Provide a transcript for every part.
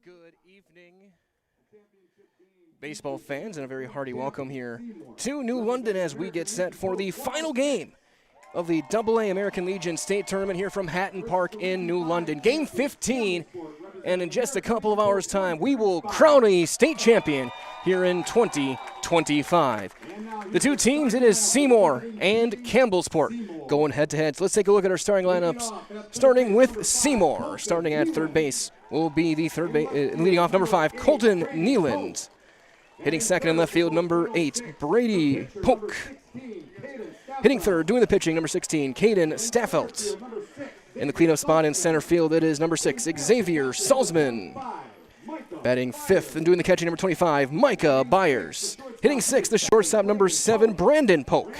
Good evening, baseball fans, and a very hearty welcome here to New London as we get set for the final game of the AA American Legion State Tournament here from Hatton Park in New London. Game 15, and in just a couple of hours' time, we will crown a state champion here in 2025. The two teams, it is Seymour and Campbellsport going head-to-head. So let's take a look at our starting lineups, starting with Seymour. Starting at third base will be the leading off number 5, Colton Nealand. Hitting second in left field, number 8, Brady Polk. Hitting third, doing the pitching, number 16, Caden Staffelt. In the cleanup spot in center field, it is number 6, Xavier Salzman. Batting fifth and doing the catching, number 25, Micah Byers. Hitting sixth, the shortstop, number 7, Brandon Polk.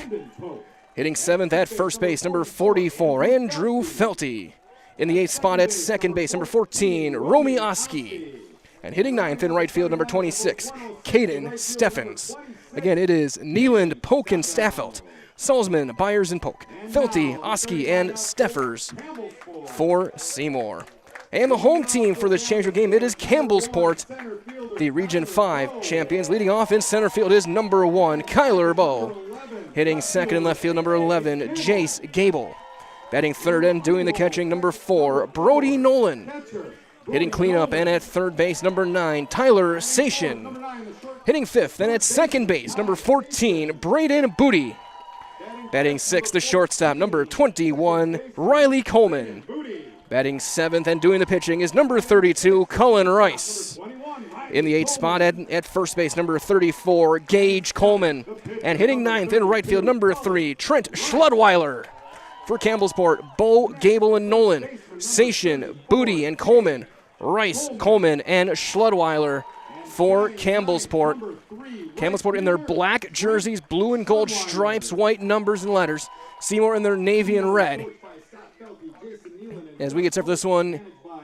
Hitting seventh at first base, number 44, Andrew Felty. In the eighth spot at second base, number 14, Romy Oski. And hitting ninth in right field, number 26, Caden Steffens. Again, it is Nealand, Polk, and Staffelt. Salzman, Byers, and Polk. Felty, Oski, and Steffers for Seymour. And the home team for this championship game, it is Campbellsport, the Region 5 champions. Leading off in center field is number 1, Kyler Bowe. Hitting second in left field, number 11, Jace Gable. Batting third and doing the catching, number 4, Brody Nolan. Hitting cleanup and at third base, number 9, Tyler Sation. Hitting fifth and at second base, number 14, Braden Booty. Batting sixth, the shortstop, number 21, Riley Coleman. Batting seventh and doing the pitching is number 32, Cullen Rice. In the eighth spot at first base, number 34, Gage Coleman. And hitting ninth in right field, number 3, Trent Schludweiler. For Campbellsport, Bowe, Gable, and Nolan. Sation, Booty, and Coleman. Rice, Coleman, and Schludweiler for Campbellsport. Campbellsport in their black jerseys, blue and gold stripes, white numbers and letters. Seymour in their navy and red. As we get set for this one,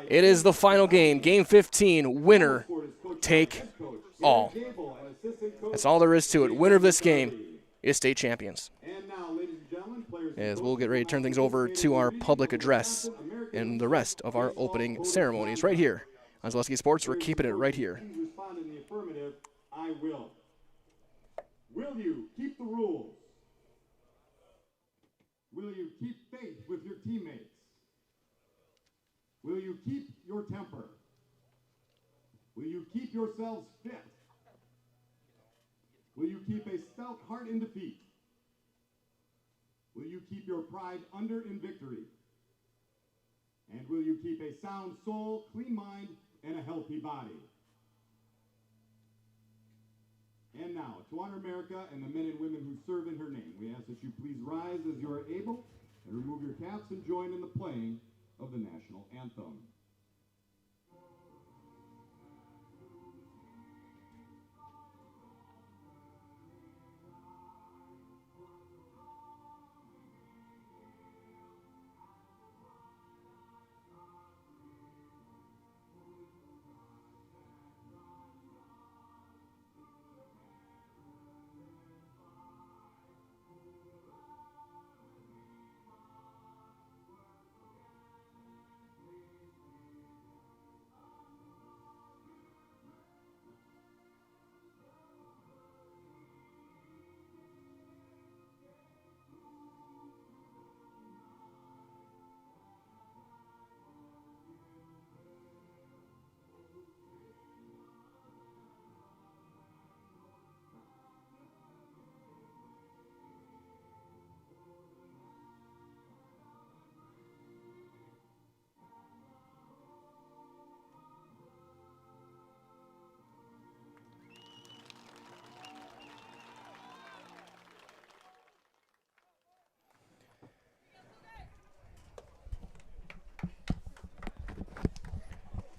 it is the final game. Game 15, winner take all. That's all there is to it. Winner of this game is state champions. As we'll get ready to turn things over to our public address and the rest of our opening ceremonies right here on Zaleski Sports. We're keeping it right here. I will. Will you keep the rules? Will you keep faith with your teammates? Will you keep your temper? Will you keep yourselves fit? Will you keep a stout heart in defeat? Will you keep your pride under in victory? And will you keep a sound soul, clean mind, and a healthy body? And now, to honor America and the men and women who serve in her name, we ask that you please rise as you are able and remove your caps and join in the playing of the national anthem.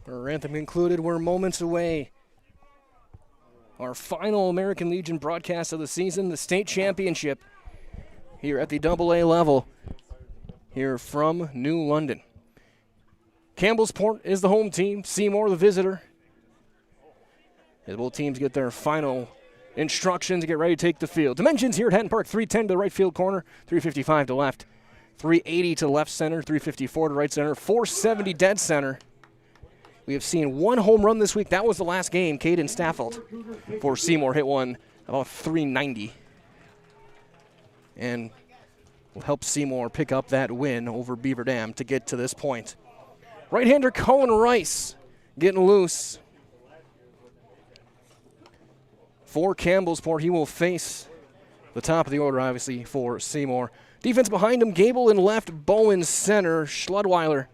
Our anthem concluded. We're moments away. Our final American Legion broadcast of the season, the state championship here at the AA level here from New London. Campbellsport is the home team, Seymour the visitor. As both teams get their final instructions to get ready to take the field. Dimensions here at Hatton Park, 310 to the right field corner, 355 to left. 380 to left center, 354 to right center, 470 dead center. We have seen one home run this week. That was the last game. Caden Staffelt for Seymour hit one about 390. And will help Seymour pick up that win over Beaver Dam to get to this point. Right-hander Cohen Rice getting loose. For Campbellsport, he will face the top of the order, obviously, for Seymour. Defense behind him, Gable in left, Bowen center, Schludweiler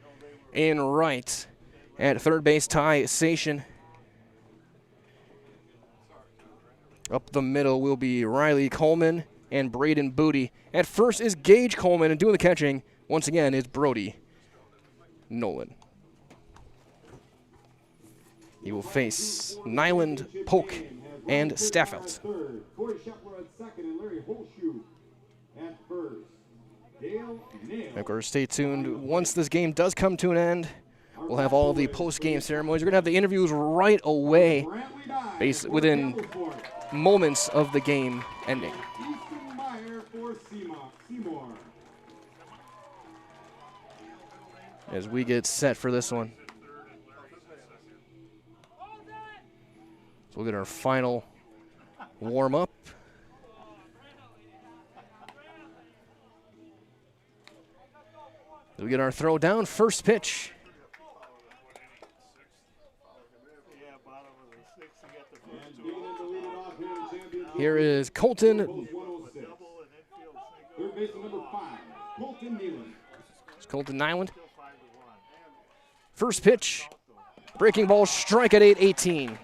in right. At third base, Ty Sation. Up the middle will be Riley Coleman and Braden Booty. At first is Gage Coleman, and doing the catching, once again, is Brody Nolan. He will face Nyland, Polk, and Staffelt. Corey Shepler at second and Larry Holshoe at first. Of course, stay tuned. Once this game does come to an end, we'll have all of the post-game ceremonies. We're going to have the interviews right away, within moments of the game ending. As we get set for this one. So we'll get our final warm-up. We get our throw down, first pitch. Here is Colton. It's Colton Nyland. First pitch, breaking ball, strike at 8-18.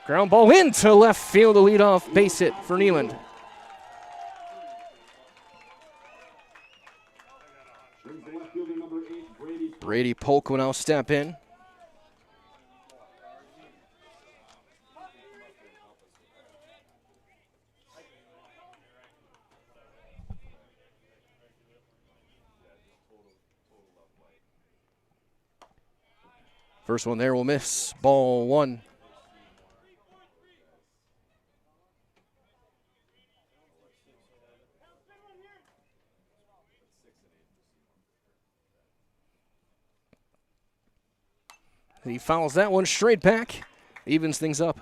Ground ball into left field, a leadoff base hit for Neeland. Brady Polk will now step in. First one there will miss, ball one. He fouls that one straight back, evens things up.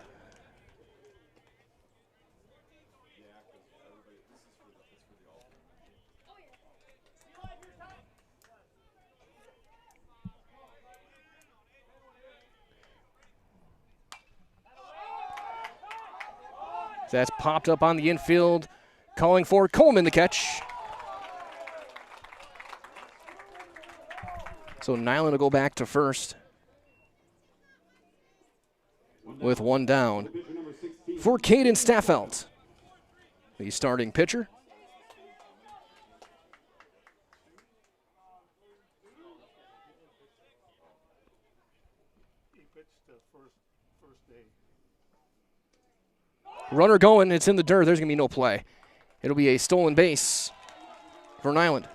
That's popped up on the infield, calling for Coleman to catch. So Nyland will go back to first with one down. For Caden Staffelt, the starting pitcher. Runner going, it's in the dirt, there's going to be no play. It'll be a stolen base for Nyland.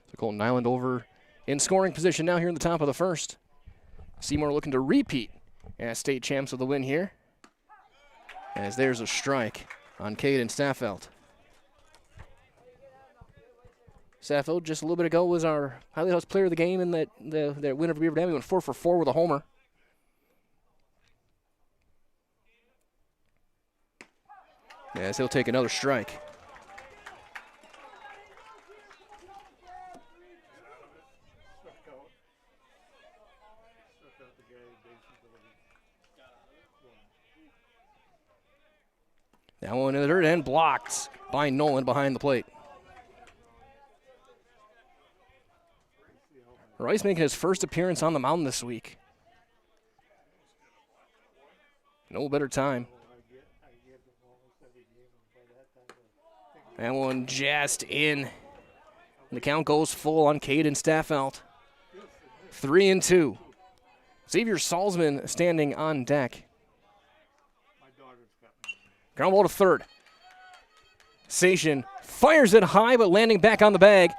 So Colton Nyland over in scoring position now here in the top of the first. Seymour looking to repeat as state champs with the win here. As there's a strike on Caden Staffelt. Staffelt just a little bit ago was our highly house player of the game in that win over Beaver Dam. He went 4 for 4 with a homer. As he'll take another strike. That one in the dirt and blocked by Nolan behind the plate. Rice making his first appearance on the mound this week. No better time. That one just in. And the count goes full on Caden Staffelt. 3-2. Xavier Salzman standing on deck. Ground ball to third. Sation fires it high, but landing back on the bag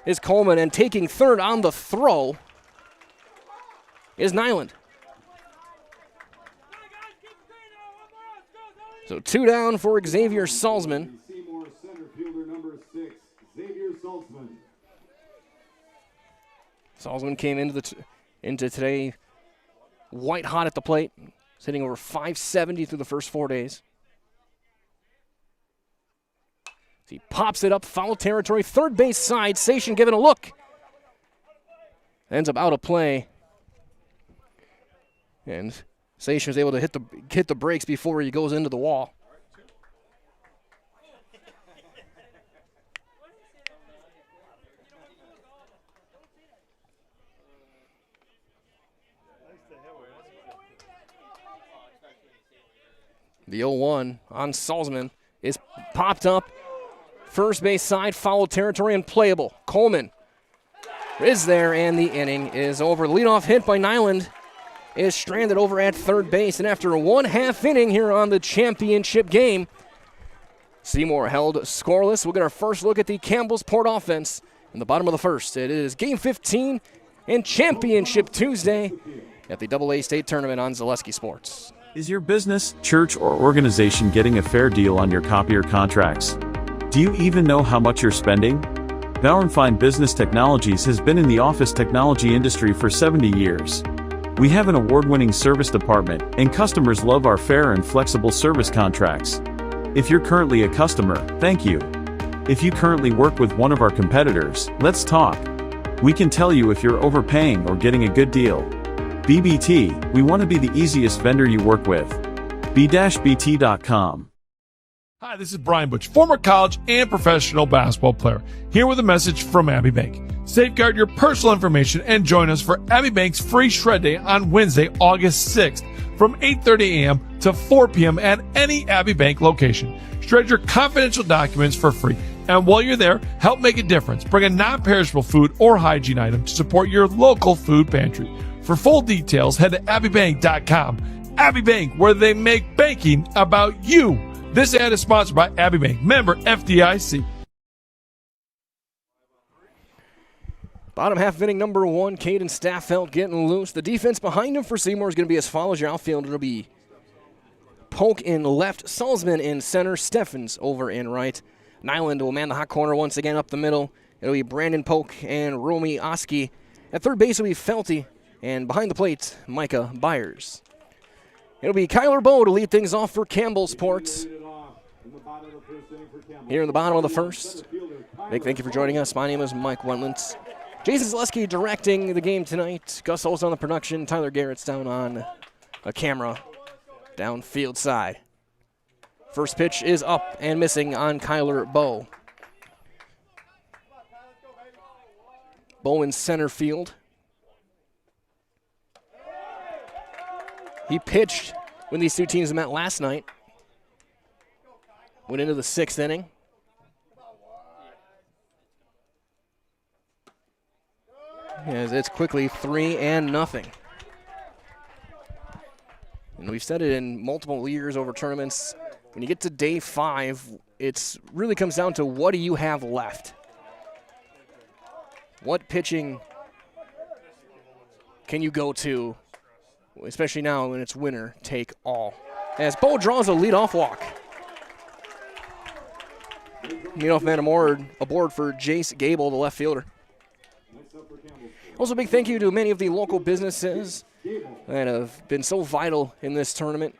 is Coleman, and taking third on the throw is Nyland. So 2 down for Xavier Salzman. Seymour, center fielder number 6, Xavier Salzman. Salzman came into today white hot at the plate, hitting over 570 through the first 4 days. He pops it up, foul territory, third base side. Sation giving a look. Ends up out of play. And Sation was able to hit the brakes before he goes into the wall. The 0-1 on Salzman is popped up. First base side, foul territory, and playable. Coleman is there, and the inning is over. Leadoff hit by Nyland is stranded over at third base, and after a 1/2 inning here on the championship game, Seymour held scoreless. We'll get our first look at the Campbellsport offense in the bottom of the first. It is Game 15 and Championship Tuesday at the AA State Tournament on Zaleski Sports. Is your business, church, or organization getting a fair deal on your copier contracts? Do you even know how much you're spending? Bauer & Fine Business Technologies has been in the office technology industry for 70 years. We have an award-winning service department, and customers love our fair and flexible service contracts. If you're currently a customer, thank you. If you currently work with one of our competitors, let's talk. We can tell you if you're overpaying or getting a good deal. BBT, we want to be the easiest vendor you work with. b-bt.com. Hi, this is Brian Butch, former college and professional basketball player, here with a message from Abbey Bank. Safeguard your personal information and join us for Abbey Bank's free shred day on Wednesday, August 6th from 8:30 a.m. to 4 p.m. at any Abbey Bank location. Shred your confidential documents for free. And while you're there, help make a difference. Bring a non-perishable food or hygiene item to support your local food pantry. For full details, head to abbeybank.com. Abbey Bank, where they make banking about you. This ad is sponsored by Abbey Bank, member FDIC. Bottom half of inning number 1, Caden Staffelt getting loose. The defense behind him for Seymour is going to be as follows. Your outfield, it'll be Polk in left, Salzman in center, Steffens over in right. Nyland will man the hot corner once again up the middle. It'll be Brandon Polk and Romy Oski. At third base will be Felty, and behind the plate, Micah Byers. It'll be Kyler Bowe to lead things off for Campbellsport here in the bottom of the first. Big thank you for joining us. My name is Mike Wendlands. Jason Zaleski directing the game tonight. Gus Olson on the production. Tyler Garrett's down on a camera down field side. First pitch is up and missing on Kyler Bowe. Bowe in center field. He pitched when these two teams met last night. Went into the 6th inning. As it's quickly 3-0. And we've said it in multiple years over tournaments. When you get to day 5, it really comes down to what do you have left? What pitching can you go to? Especially now when it's winner take all. As Bowe draws a leadoff walk. Leadoff man aboard for Jace Gable, the left fielder. Also, a big thank you to many of the local businesses that have been so vital in this tournament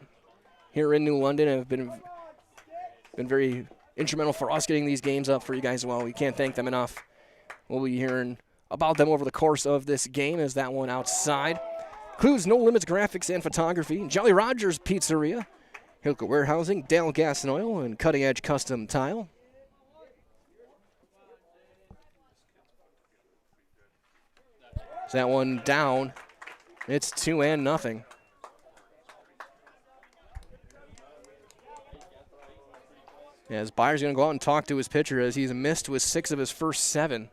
here in New London and have been very instrumental for us getting these games up for you guys as well. We can't thank them enough. We'll be hearing about them over the course of this game as that one outside. Includes No Limits Graphics and Photography, Jolly Rogers Pizzeria, Hilka Warehousing, Dale Gas and Oil, and Cutting Edge Custom Tile. Is that one down? It's 2-0. As Byers going to go out and talk to his pitcher as he's missed with 6 of his first 7.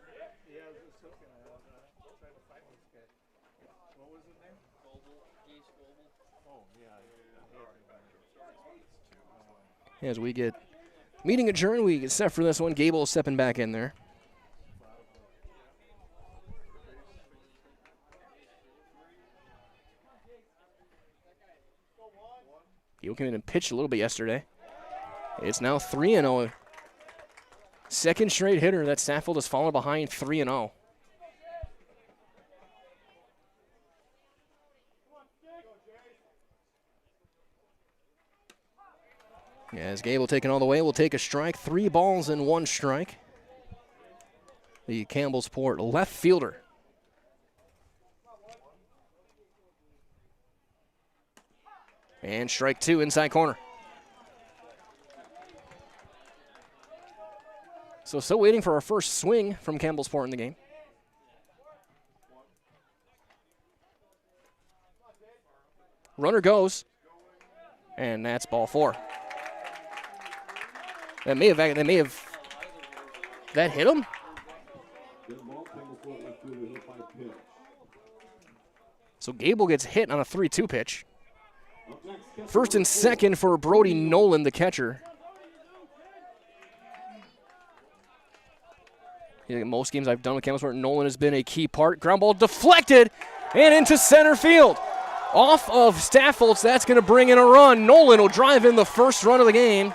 As we get Meeting adjourned. We get set for this one. Gable stepping back in there. Gable came in and pitched a little bit yesterday. It's now 3-0. Second straight hitter that Saffold has fallen behind 3-0. As Gable taking all the way, will take a strike. 3 balls and 1 strike. The Campbellsport left fielder. And strike 2 inside corner. So still waiting for our first swing from Campbellsport in the game. Runner goes, and that's ball 4. That may have that hit him? So Gable gets hit on a 3-2 pitch. First and second for Brody Nolan, the catcher. In most games I've done with Campbellsport, Nolan has been a key part. Ground ball deflected and into center field. Off of Staffolds, that's going to bring in a run. Nolan will drive in the first run of the game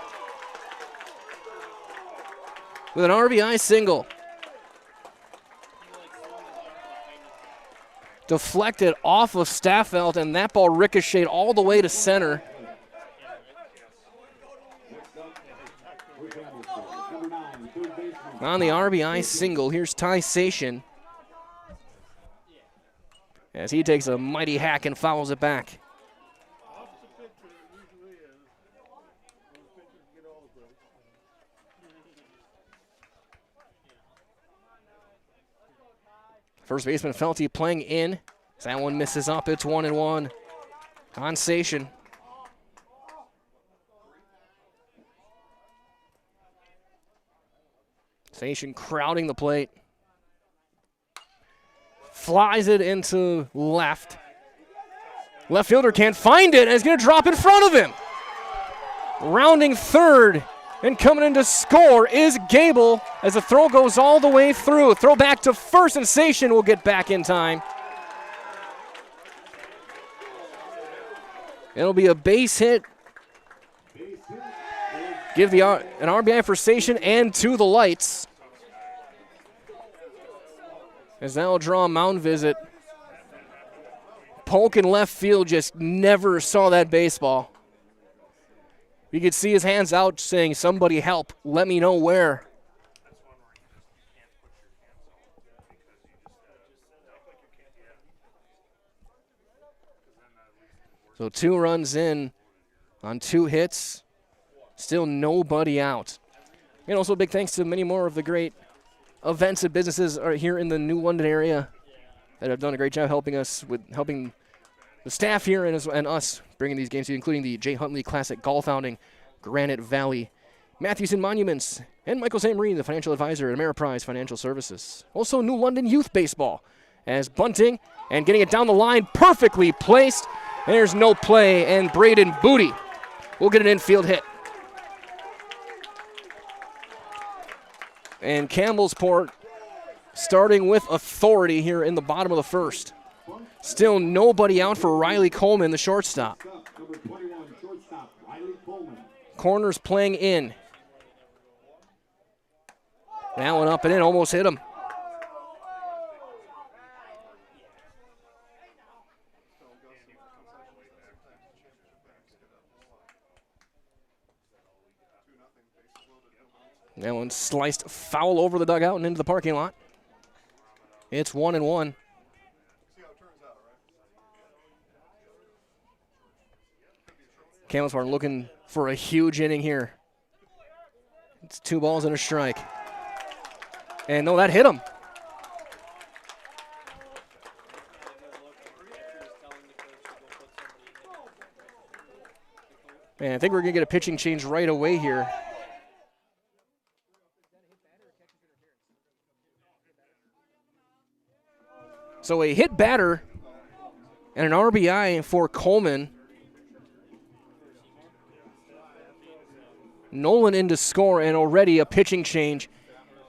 with an RBI single. Deflected off of Staffeld, and that ball ricocheted all the way to center. On the RBI single, here's Ty Sation as he takes a mighty hack and fouls it back. First baseman Felty playing in. As that one misses up, it's 1-1 on Sation. Station crowding the plate. Flies it into left. Left fielder can't find it and is going to drop in front of him. Rounding third and coming in to score is Gable as the throw goes all the way through. Throw back to first, and Station will get back in time. It'll be a base hit. Give an RBI for Station and to the lights. As that will draw a mound visit. Polk in left field just never saw that baseball. You could see his hands out saying, "Somebody help, let me know where." So 2 runs in on 2 hits. Still nobody out. And also big thanks to many more of the great events and businesses are here in the New London area that have done a great job helping the staff here and us bringing these games to you, including the Jay Huntley Classic Golf Outing, Granite Valley, Matthewson Monuments, and Michael St. Marie, the financial advisor at Ameriprise Financial Services. Also New London Youth Baseball as bunting and getting it down the line, perfectly placed. There's no play, and Braden Booty will get an infield hit. And Campbellsport starting with authority here in the bottom of the first. Still nobody out for Riley Coleman, the shortstop. Corners playing in. That one up and in, almost hit him. That one sliced foul over the dugout and into the parking lot. It's 1-1. Campbellsport looking for a huge inning here. It's 2 balls and a strike. And no, that hit him. Man, I think we're going to get a pitching change right away here. So a hit batter and an RBI for Coleman. Nolan in to score, and already a pitching change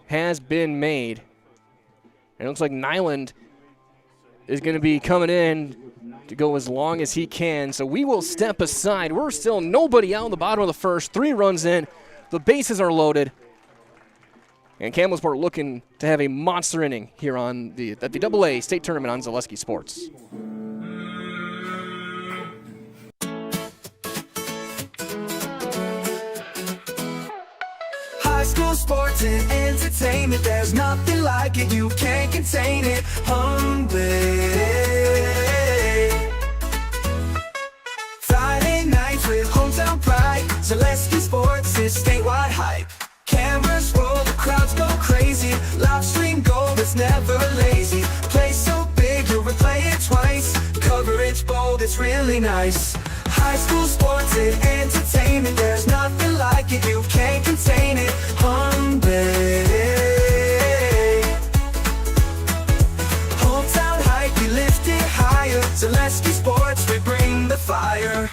has been made. And it looks like Nyland is going to be coming in to go as long as he can. So we will step aside. We're still nobody out in the bottom of the first. 3 runs in. The bases are loaded. And Campbellsport looking to have a monster inning here at the AA state tournament on Zaleski Sports. High school sports and entertainment, there's nothing like it, you can't contain it. Friday nights with hometown pride, Zaleski Sports is statewide hype. Cameras roll, the crowds go crazy, live stream gold, it's never lazy. Play so big, you'll replay it twice, coverage bold, it's really nice. High school sports and entertainment, there's nothing like it, you can't contain it. Hometown hype, we lift it higher, Zaleski Sports, we bring the fire.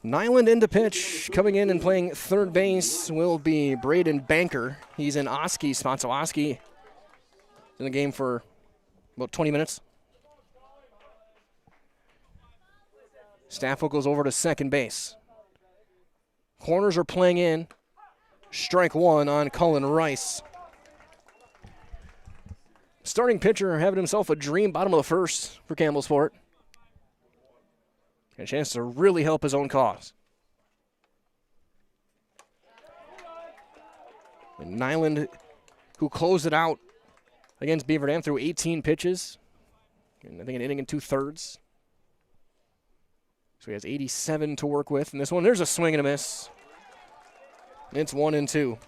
Nyland into pitch. Coming in and playing third base will be Braden Banker. He's in Oski's spot, so Oski in the game for about 20 minutes. Staffel goes over to second base. Corners are playing in. Strike 1 on Cullen Rice. Starting pitcher having himself a dream bottom of the first for Campbellsport. A chance to really help his own cause. And Nyland, who closed it out against Beaver Dam through 18 pitches, and I think an inning and 2/3. So he has 87 to work with. And this one, there's a swing and a miss. It's 1-2.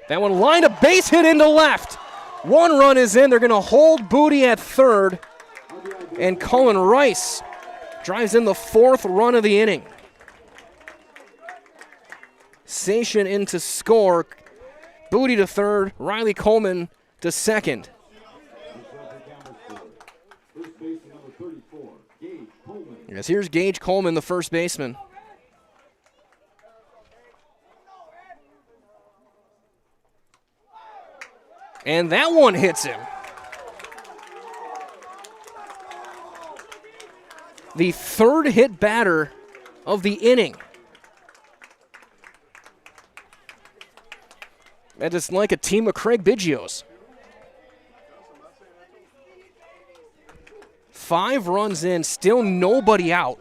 That one lined a base hit into left. 1 run is in. They're going to hold Booty at third. And Cullen Rice drives in the 4th run of the inning. Sation in to score. Booty to third. Riley Coleman to second. Yes, here's Gage Coleman, the first baseman. And that one hits him. The 3rd hit batter of the inning. That is like a team of Craig Biggio's. 5 runs in, still nobody out.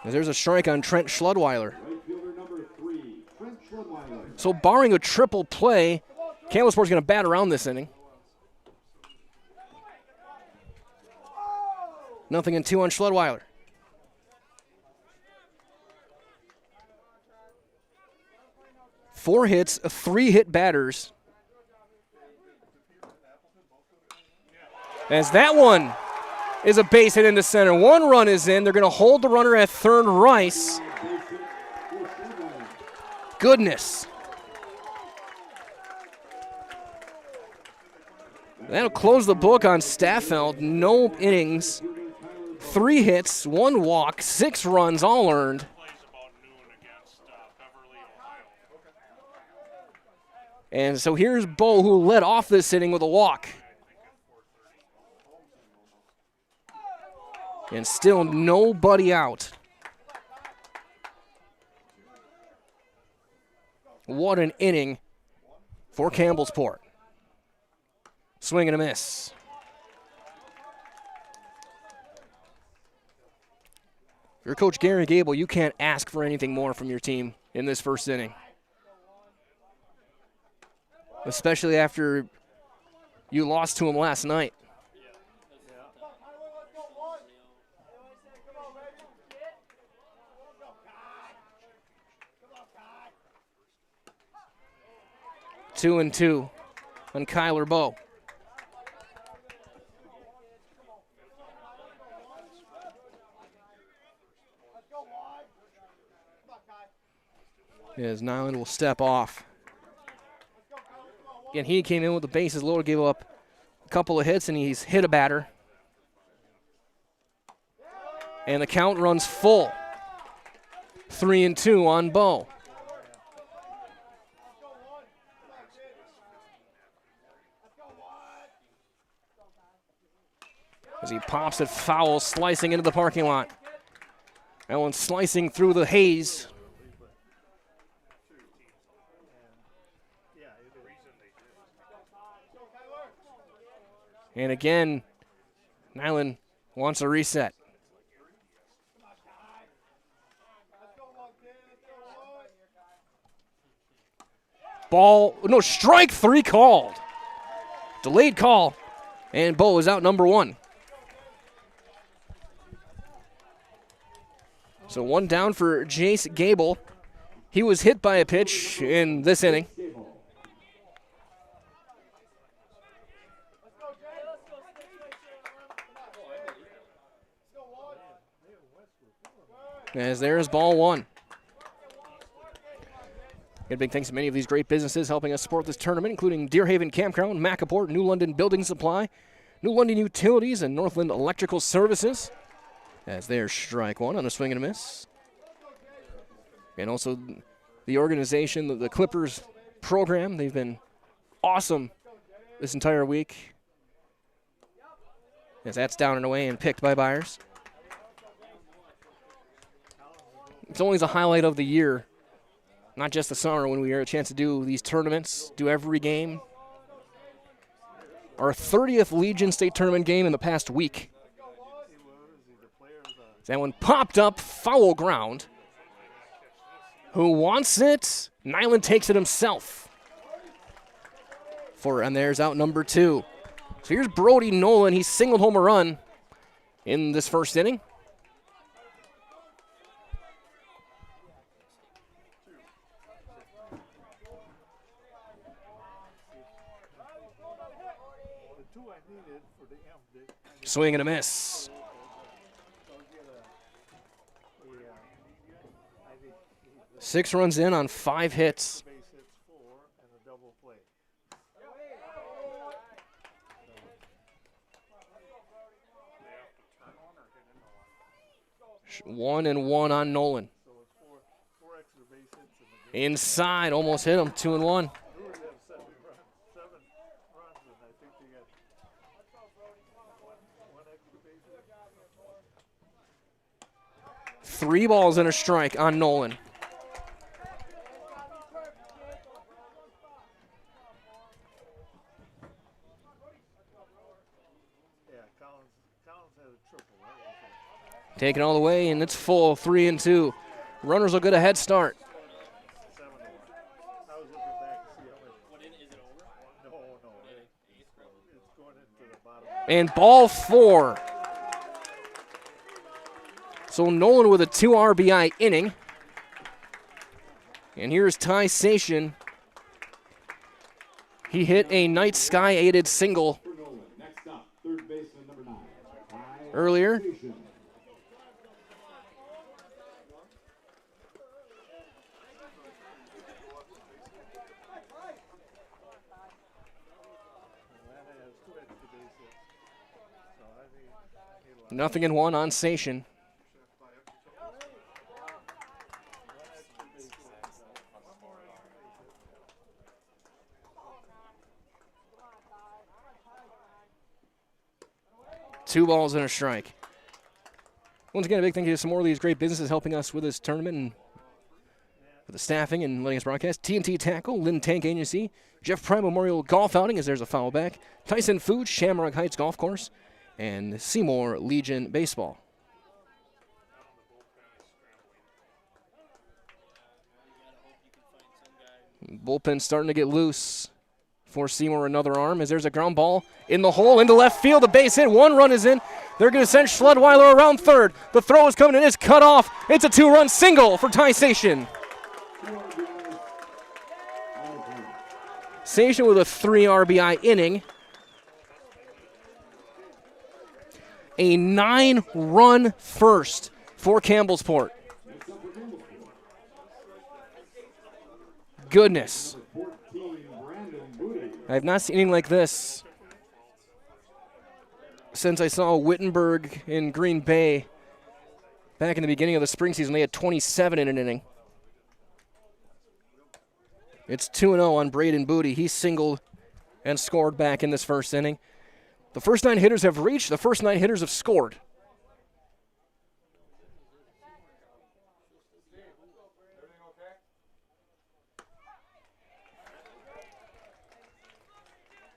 There's a strike on Trent Schludweiler. So barring a triple play, Campbellsport's going to bat around this inning. 0-2 on Schludweiler. Four hits, 3 hit batters. As that one is a base hit into center. 1 run is in. They're going to hold the runner at third, Rice. Goodness. That'll close the book on Staffeld. No innings, 3 hits, 1 walk, 6 runs, all earned. And so here's Bo, who led off this inning with a walk. And still nobody out. What an inning for Campbellsport. Swing and a miss. If you're Coach Gary Gable, you can't ask for anything more from your team in this first inning. Especially after you lost to him last night. Two and 2 on Kyler Bowe. As Nyland will step off. Again, he came in with the bases loaded, gave up a couple of hits, and he's hit a batter. And the count runs full. 3-2 on Bo. As he pops it foul, slicing into the parking lot. That one's slicing through the haze. And again, Nyland wants a reset. Ball, no, strike 3 called. Delayed call, and Bo is out number 1. So 1 down for Jace Gable. He was hit by a pitch in this inning. As there's ball 1. And big thanks to many of these great businesses helping us support this tournament, including Deerhaven Campground, Macaport, New London Building Supply, New London Utilities, and Northland Electrical Services. As there's strike 1 on a swing and a miss. And also the organization, the Clippers program, they've been awesome this entire week. As that's down and away and picked by Byers. It's always a highlight of the year, not just the summer when we get a chance to do these tournaments, do every game. Our 30th Legion State Tournament game in the past week. That one popped up, foul ground. Who wants it? Nyland takes it himself. And there's out number 2. So here's Brody Nolan. He singled home a run in this first inning. Swing and a miss. Six runs in on 5 hits. One and one on Nolan. Inside, almost hit him. 2-1. Three balls and a strike on Nolan. Taken all the way, and it's full, 3-2. Runners will get a head start. And ball 4. So Nolan with a 2 RBI inning. And here's Ty Sation. He hit a night sky aided single earlier. Nothing in one on Sation. Two balls and a strike. Once again, a big thank you to some more of these great businesses helping us with this tournament and for the staffing and letting us broadcast. TNT Tackle, Lynn Tank Agency, Jeff Prime Memorial Golf Outing, as there's a foul back, Tyson Foods, Shamrock Heights Golf Course, and Seymour Legion Baseball. Bullpen starting to get loose for Seymour. Another arm as there's a ground ball in the hole into left field. A base hit. 1 run is in. They're going to send Schledweiler around third. The throw is coming in. It's cut off. It's a 2-run single for Ty Sation. Sation with a 3 RBI inning. A 9-run first for Campbellsport. goodness. I have not seen anything like this since I saw Wittenberg in Green Bay back in the beginning of the spring season. They had 27 in an inning. It's 2-0 on Braden Booty. He singled and scored back in this first inning. The first 9 hitters have reached. The first 9 hitters have scored.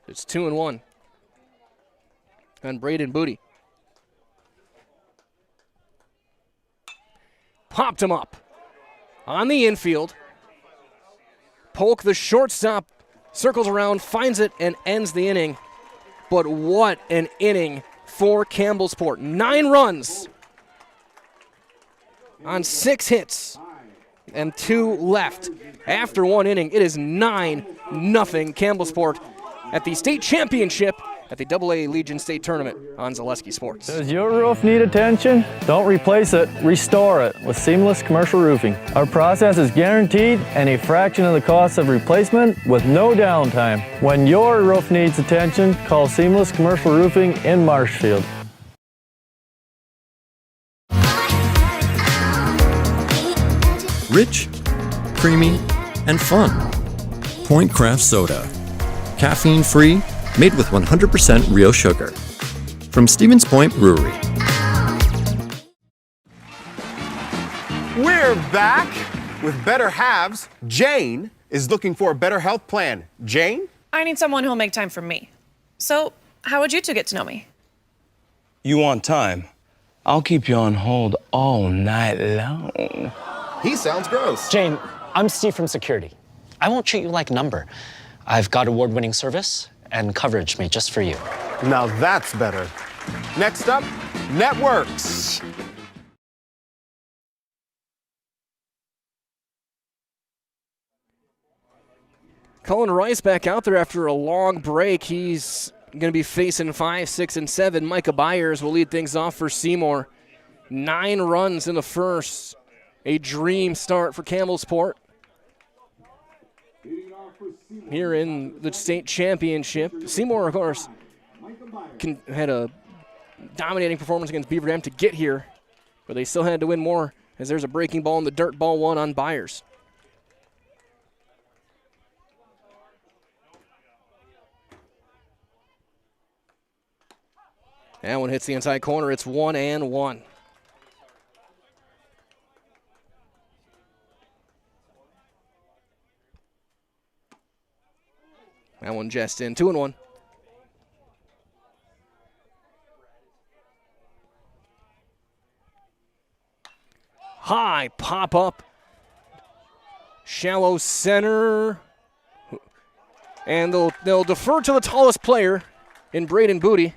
It's 2-1 on Braden Booty. Popped him up on the infield. Polk, the shortstop, circles around, finds it, and ends the inning. But what an inning for Campbellsport. 9 runs on 6 hits and 2 left. After 1 inning, it is 9-0 Campbellsport at the state championship at the AA Legion State Tournament on Zaleski Sports. Does your roof need attention? Don't replace it, restore it with Seamless Commercial Roofing. Our process is guaranteed and a fraction of the cost of replacement with no downtime. When your roof needs attention, call Seamless Commercial Roofing in Marshfield. Rich, creamy, and fun. Point Craft Soda. Caffeine-free, made with 100% real sugar. From Stevens Point Brewery. We're back with Better Halves. Jane is looking for a better health plan. Jane? I need someone who'll make time for me. So, how would you two get to know me? You want time? I'll keep you on hold all night long. He sounds gross. Jane, I'm Steve from security. I won't treat you like a number. I've got award-winning service and coverage made just for you. Now that's better. Next up, networks. Cullen Rice back out there after a long break. He's going to be facing 5, 6, and 7. Micah Byers will lead things off for Seymour. 9 runs in the first. A dream start for Campbellsport here in the state championship. Seymour, of course, had a dominating performance against Beaver Dam to get here, but they still had to win more as there's a breaking ball in the dirt, ball 1 on Byers. That one hits the inside corner. It's 1-1. That one just in. 2-1. High pop up. Shallow center. And they'll defer to the tallest player in Braden Booty.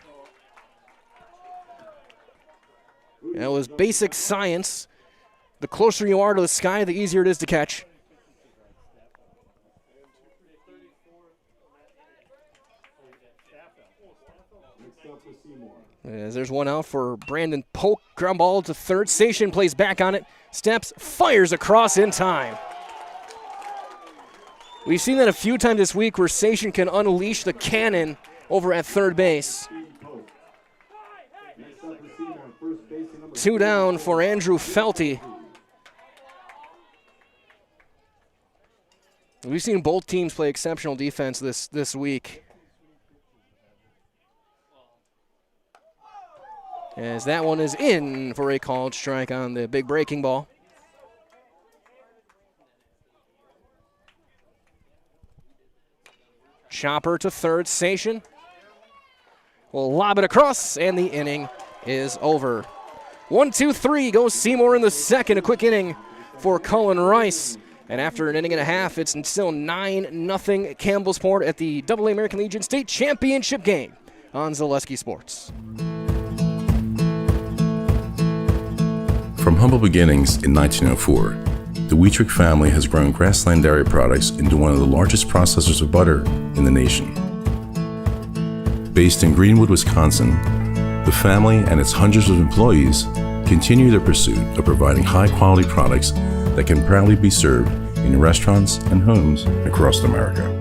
That was basic science. The closer you are to the sky, the easier it is to catch. As there's one out for Brandon Polk. Ground ball to third. Station plays back on it. Steps, fires across in time. We've seen that a few times this week where Station can unleash the cannon over at third base. 2 down for Andrew Felty. We've seen both teams play exceptional defense this week. As that one is in for a called strike on the big breaking ball. Chopper to third. Station will lob it across, and the inning is over. 1-2-3 goes Seymour in the second. A quick inning for Cullen Rice. And after an inning and a half, it's still 9-0 Campbellsport at the AA American Legion State Championship game on Zaleski Sports. From humble beginnings in 1904, the Wheatrick family has grown Grassland Dairy Products into one of the largest processors of butter in the nation. Based in Greenwood, Wisconsin, the family and its hundreds of employees continue their pursuit of providing high-quality products that can proudly be served in restaurants and homes across America.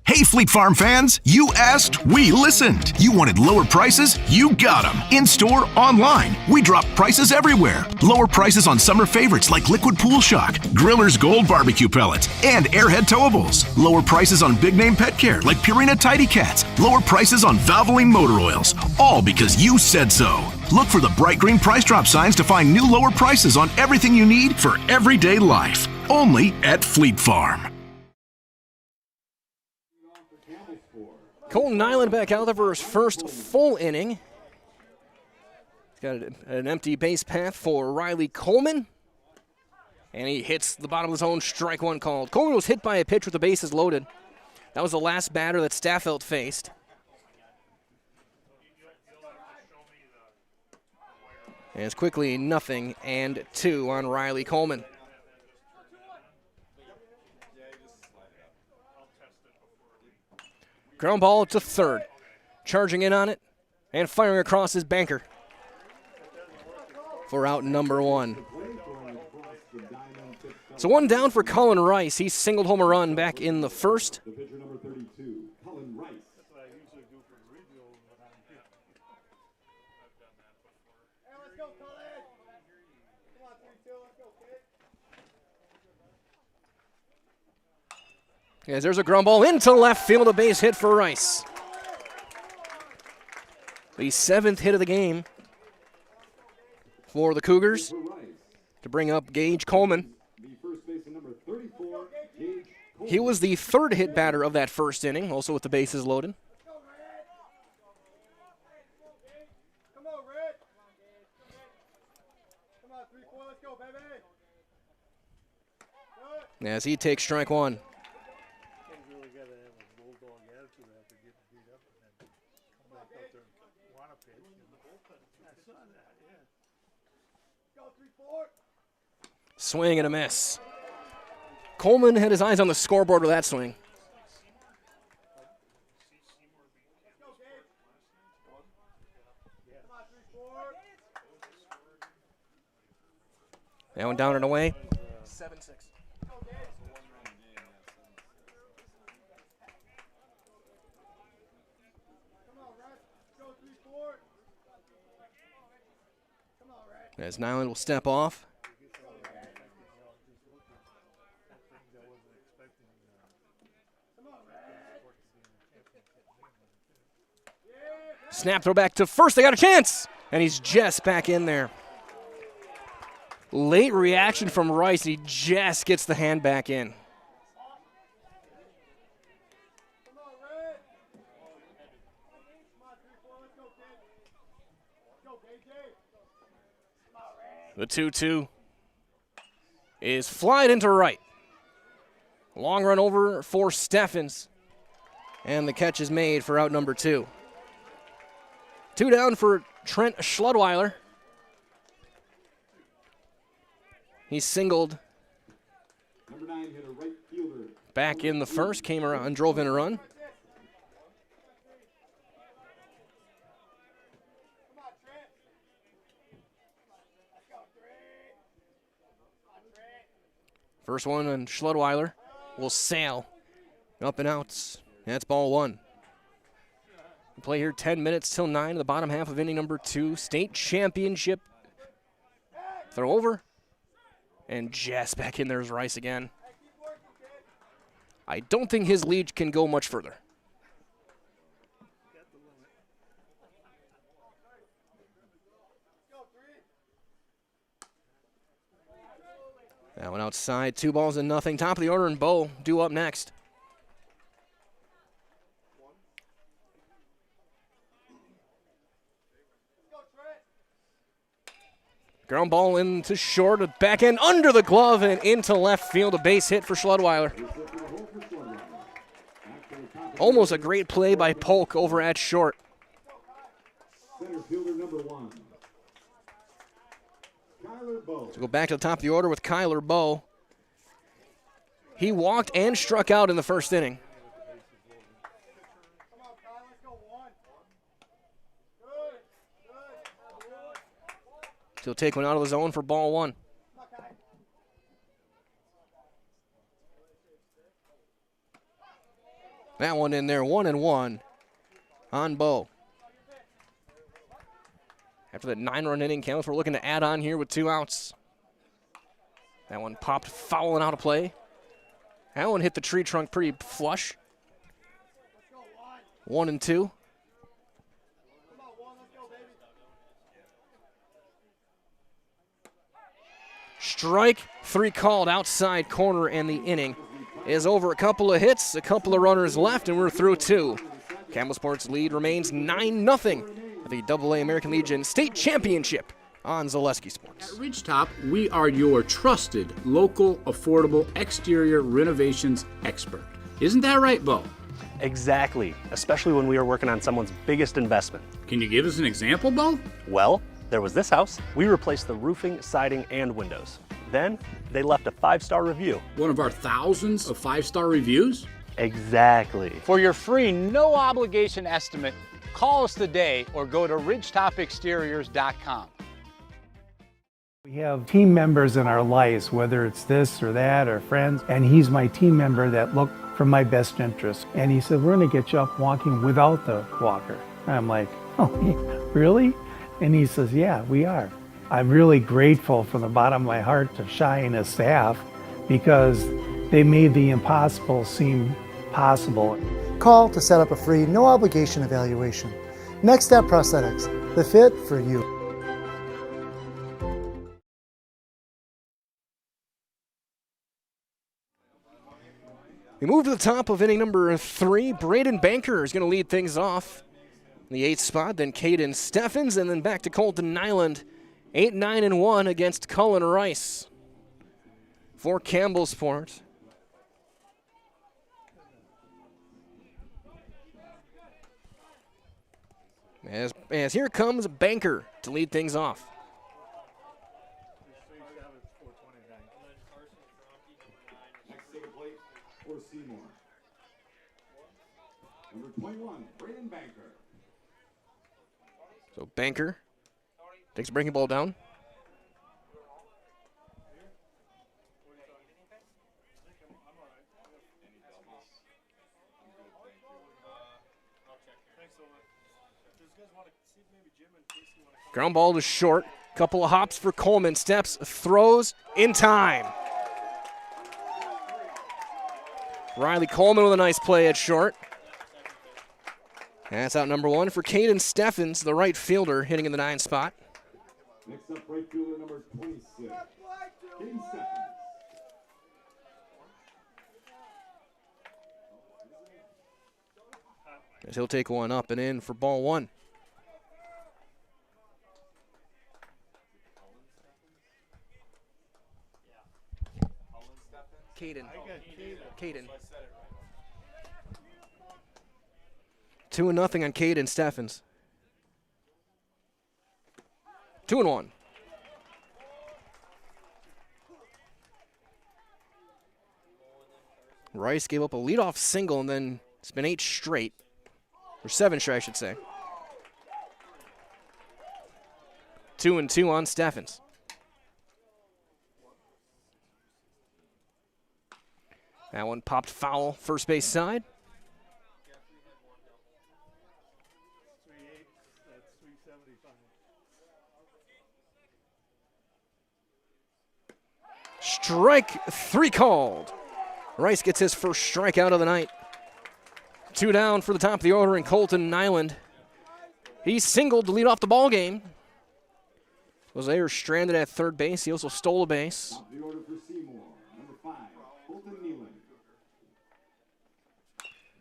Hey, Fleet Farm fans, you asked, we listened. You wanted lower prices? You got them. In-store, online. We drop prices everywhere. Lower prices on summer favorites like Liquid Pool Shock, Griller's Gold Barbecue Pellets, and Airhead Towables. Lower prices on big-name pet care like Purina Tidy Cats. Lower prices on Valvoline motor oils. All because you said so. Look for the bright green price drop signs to find new lower prices on everything you need for everyday life. Only at Fleet Farm. Colton Nyland back out there for his first full inning. He's got an empty base path for Riley Coleman. And he hits the bottom of his own, strike one called. Coleman was hit by a pitch with the bases loaded. That was the last batter that Staffelt faced. And it's quickly 0-2 on Riley Coleman. Ground ball to third. Charging in on it and firing across his banker for out number one. So one down for Colin Rice. He singled home a run back in the first. The pitcher number 32, Colin Rice. Yes, there's a ground ball into left field, a base hit for Rice. The 7th hit of the game for the Cougars to bring up Gage Coleman. He was the 3rd hit batter of that first inning, also with the bases loaded. As he takes strike one. Swing and a miss. Coleman had his eyes on the scoreboard with that swing. That one down and away. 7-6. As Nyland will step off. Snap throw back to first. They got a chance. And he's just back in there. Late reaction from Rice. He just gets the hand back in. The 2-2 is flied into right. Long run over for Steffens. And the catch is made for out number 2. 2 down for Trent Schludweiler. He singled back in the first, came around and drove in a run. First one on Schludweiler will sail up and out. That's ball 1. We play here 10 minutes till 9, the bottom half of inning number 2. State championship. Throw over. And just back in there's Rice again. I don't think his lead can go much further. That one outside, 2-0. Top of the order, and Bo due up next. Ground ball into short, back end under the glove and into left field. A base hit for Schludweiler. Almost a great play by Polk over at short. Center fielder number 1. Kyler Bowe. So go back to the top of the order with Kyler Bowe. He walked and struck out in the first inning. He'll take one out of the zone for ball one. That one in there, 1-1 on Bo. After that 9-run inning, Campbellsport looking to add on here with 2 outs. That one popped foul and out of play. That one hit the tree trunk pretty flush. 1-2. Strike 3 called outside corner, and the inning is over. A couple of hits, a couple of runners left, and we're through 2. Campbellsport's lead remains 9-0 at the AA American Legion State Championship on Zaleski Sports. At Ridgetop, we are your trusted, local, affordable exterior renovations expert. Isn't that right, Bo? Exactly, especially when we are working on someone's biggest investment. Can you give us an example, Bo? Well, there was this house. We replaced the roofing, siding, and windows. Then they left a 5-star review. One of our thousands of 5-star reviews? Exactly. For your free, no obligation estimate, call us today or go to ridgetopexteriors.com. We have team members in our lives, whether it's this or that or friends, and he's my team member that look for my best interest. And he said, we're gonna get you up walking without the walker. And I'm like, oh, really? And he says, yeah, we are. I'm really grateful from the bottom of my heart to Shai and his staff because they made the impossible seem possible. Call to set up a free, no obligation evaluation. Next Step Prosthetics, the fit for you. We move to the top of inning number 3. Braden Banker is going to lead things off in the 8th spot, then Caden Steffens, and then back to Colton Nyland. 8-9-1 against Cullen Rice for Campbellsport. As here comes Banker to lead things off. Next to the plate for Seymour. Number 21, Braden Banker. So Banker takes a breaking ball down. Ground ball to short. Couple of hops for Coleman. Steps, throws in time. Riley Coleman with a nice play at short. That's out number 1 for Caden Steffens, the right fielder, hitting in the 9 spot. Next up, right fielder number 26, Caden Steffens. As he'll take one up and in for ball 1. Caden. 2-0 on Caden Steffens. 2-1. Rice gave up a leadoff single, and then it's been 8 straight. Or 7 straight, I should say. 2-2 on Steffens. That one popped foul, first base side. Strike 3 called. Rice gets his first strikeout of the night. 2 down for the top of the order in Colton Nyland. He singled to lead off the ball game. Was there stranded at third base. He also stole a base. Top of the order for Seymour, number 5, Colton Nyland.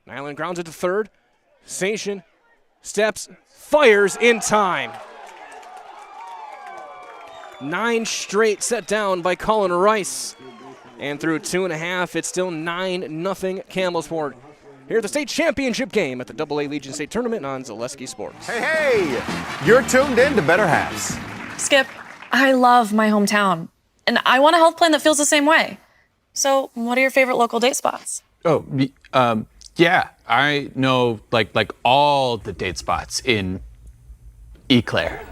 Nyland grounds it to third. Station steps, fires in time. 9 straight set down by Colin Rice. And through 2.5, it's still 9-0 Campbellsport. Here at the state championship game at the AA Legion State Tournament on Zaleski Sports. Hey, you're tuned in to Better Halves. Skip, I love my hometown, and I want a health plan that feels the same way. So what are your favorite local date spots? Oh, yeah, I know like all the date spots in Eclair.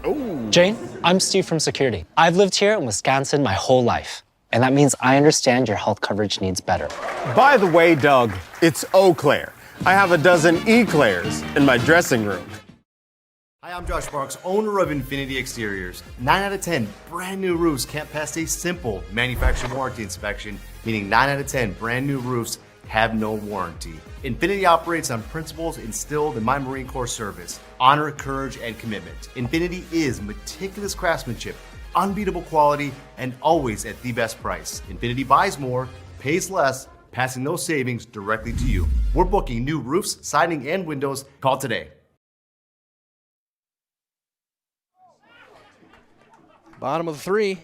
Jane, I'm Steve from security. I've lived here in Wisconsin my whole life, and that means I understand your health coverage needs better. By the way, Doug, it's Eau Claire. I have a dozen Eclairs in my dressing room. Hi, I'm Josh Marks, owner of Infinity Exteriors. 9 out of 10 brand new roofs can't pass a simple manufacturer warranty inspection, meaning 9 out of 10 brand new roofs have no warranty. Infinity operates on principles instilled in my Marine Corps service: honor, courage, and commitment. Infinity is meticulous craftsmanship, unbeatable quality, and always at the best price. Infinity buys more, pays less, passing those savings directly to you. We're booking new roofs, siding, and windows. Call today. Bottom of the 3.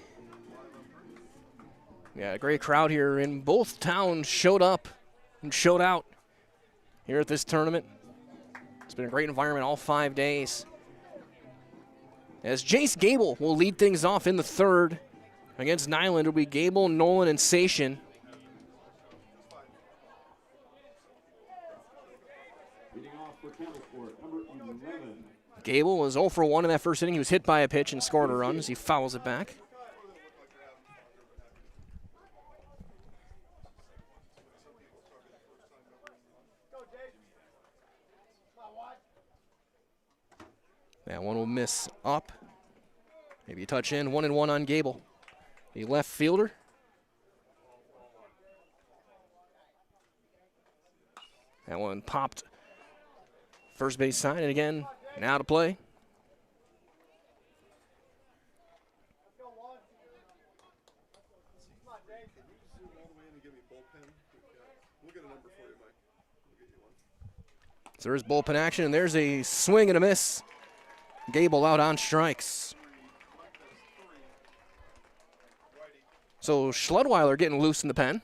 Yeah, a great crowd here in both towns showed up and showed out here at this tournament. It's been a great environment all 5 days. As Jace Gable will lead things off in the 3rd. Against Nyland, it'll be Gable, Nolan, and Sation. Gable was 0 for 1 in that first inning. He was hit by a pitch and scored a run as he fouls it back. That one will miss up. Maybe a touch in. 1-1 on Gable, the left fielder. That one popped first base side, and again, now to play. So there's bullpen action, and there's a swing and a miss. Gable out on strikes. So Schledweiler getting loose in the pen.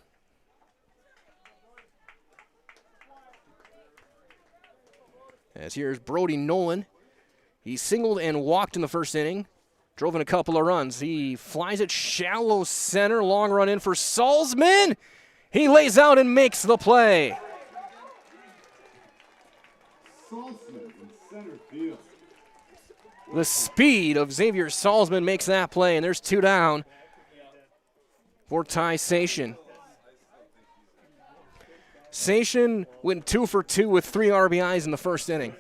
As here's Brody Nolan. He singled and walked in the first inning. Drove in a couple of runs. He flies it shallow center. Long run in for Salzman. He lays out and makes the play. The speed of Xavier Salzman makes that play, and there's 2 down for Ty Sation. Sation went 2 for 2 with 3 RBIs in the first inning.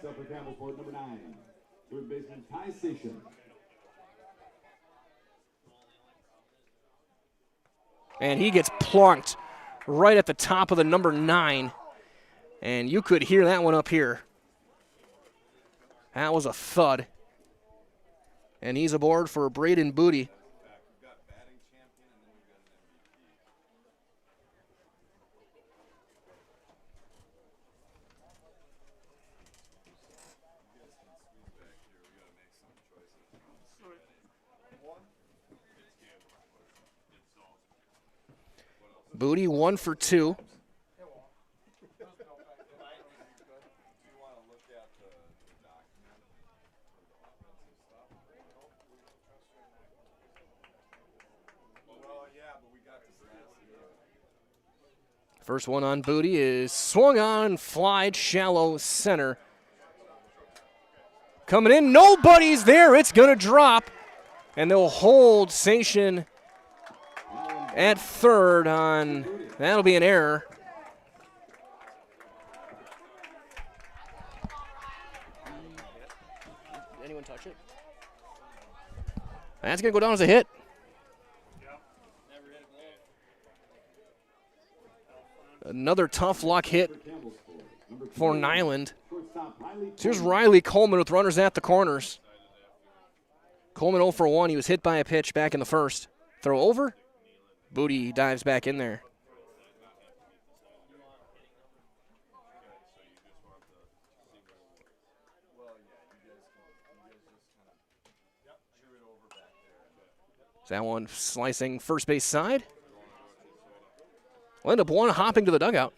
And he gets plunked right at the top of the number 9. And you could hear that one up here. That was a thud. And he's aboard for Braden Booty. Booty 1 for 2. First one on Booty is swung on, flied shallow center. Coming in, nobody's there. It's going to drop. And they'll hold Sation at third on, that'll be an error. Anyone touch it? That's going to go down as a hit. Another tough luck hit for Nyland. Here's Riley Coleman with runners at the corners. Coleman 0 for 1. He was hit by a pitch back in the first. Throw over. Booty dives back in there. Is that one slicing first base side? We'll end up one hopping to the dugout.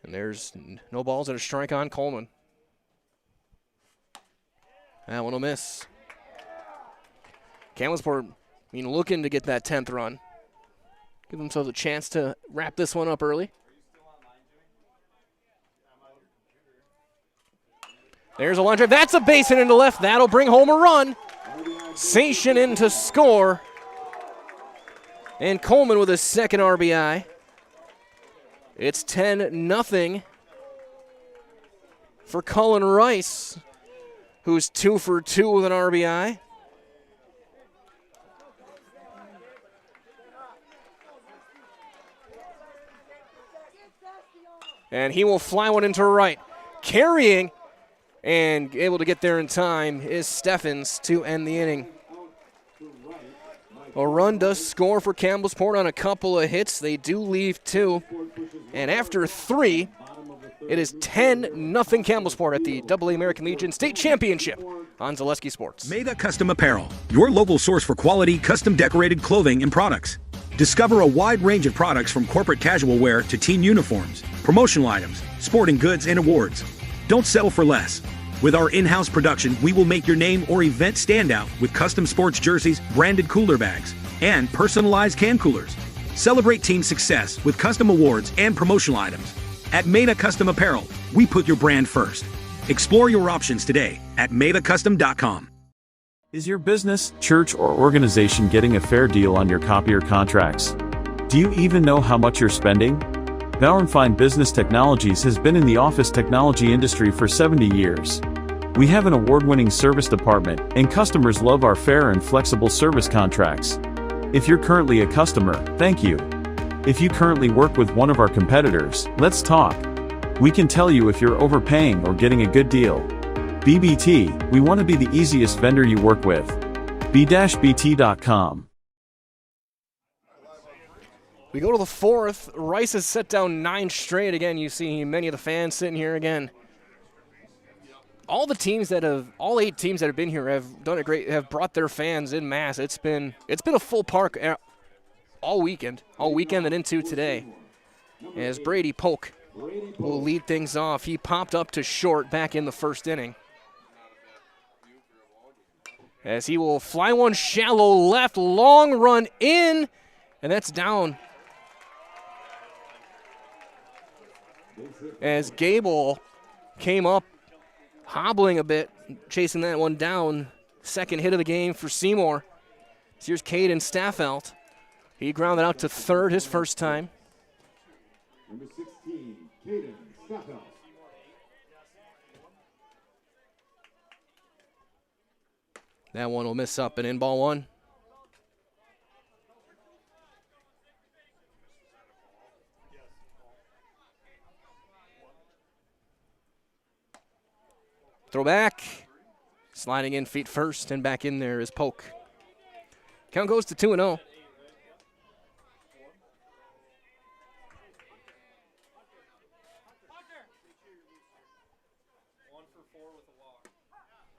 And there's no balls and a strike on Coleman. That one will miss. Campbellsport mean, looking to get that 10th run. Give themselves a chance to wrap this one up early. There's a line drive. That's a base hit into left. That'll bring home a run. Sation in to score. And Coleman with a second RBI. It's 10-0 for Cullen Rice, who's 2 for 2 with an RBI. And he will fly one into right. Carrying and able to get there in time is Steffens to end the inning. A run does score for Campbellsport on a couple of hits. They do leave 2. And after 3, it is 10-0 Campbellsport at the AA American Legion State Championship on Zaleski Sports. Meda Custom Apparel, your local source for quality, custom decorated clothing and products. Discover a wide range of products from corporate casual wear to team uniforms, promotional items, sporting goods, and awards. Don't settle for less. With our in-house production, we will make your name or event stand out with custom sports jerseys, branded cooler bags, and personalized can coolers. Celebrate team success with custom awards and promotional items. At Meda Custom Apparel, we put your brand first. Explore your options today at medacustom.com. Is your business, church, or organization getting a fair deal on your copier contracts? Do you even know how much you're spending? Bauer & Fine Business Technologies has been in the office technology industry for 70 years. We have an award-winning service department, and customers love our fair and flexible service contracts. If you're currently a customer, thank you. If you currently work with one of our competitors, let's talk. We can tell you if you're overpaying or getting a good deal. BBT, we want to be the easiest vendor you work with. b-bt.com. We go to the 4th. Rice has set down 9 straight. Again, you see many of the fans sitting here again. All 8 teams that have been here have done have brought their fans in mass. It's been a full park all weekend and into today. As Brady Polk will lead things off. He popped up to short back in the first inning. As he will fly one shallow left, long run in, and that's down. As Gable came up hobbling a bit, chasing that one down. Second hit of the game for Seymour. Here's Caden Staffelt. He grounded out to third his first time. Number 16, Caden Staffelt. That one will miss up and in ball 1. Throw back. Sliding in feet first and back in there is Polk. Count goes to 2-0.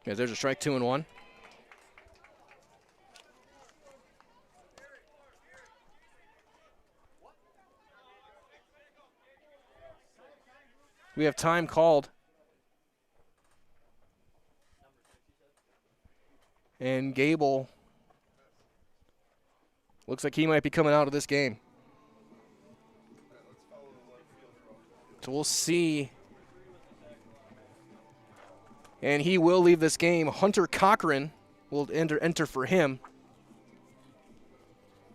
Yeah, there's a strike, 2-1. We have time called. And Gable looks like he might be coming out of this game. So we'll see. And he will leave this game. Hunter Cochran will enter for him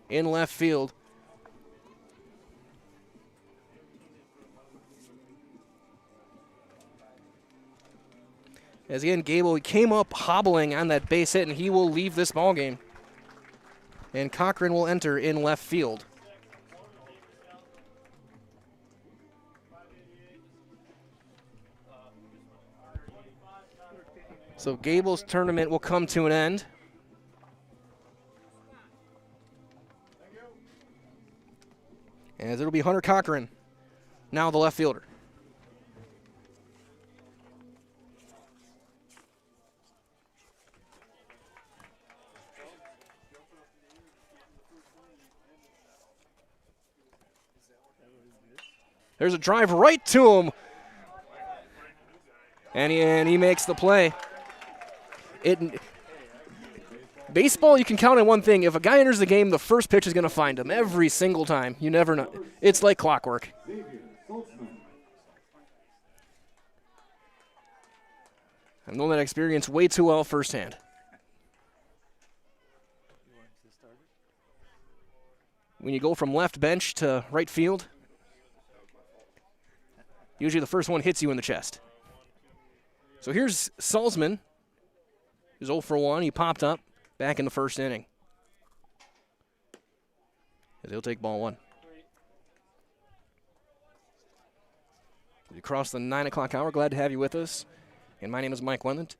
in left field. As again, Gable came up hobbling on that base hit, and he will leave this ball game. And Cochran will enter in left field. So Gable's tournament will come to an end. As it'll be Hunter Cochran, now the left fielder. There's a drive right to him. And he makes the play. Baseball, you can count on one thing. If a guy enters the game, the first pitch is going to find him every single time. You never know. It's like clockwork. I've known that experience way too well firsthand. When you go from left bench to right field, usually the first one hits you in the chest. So here's Salzman. He's 0 for 1. He popped up back in the first inning. As he'll take ball 1. We crossed the 9 o'clock hour. Glad to have you with us. And my name is Mike Wendland.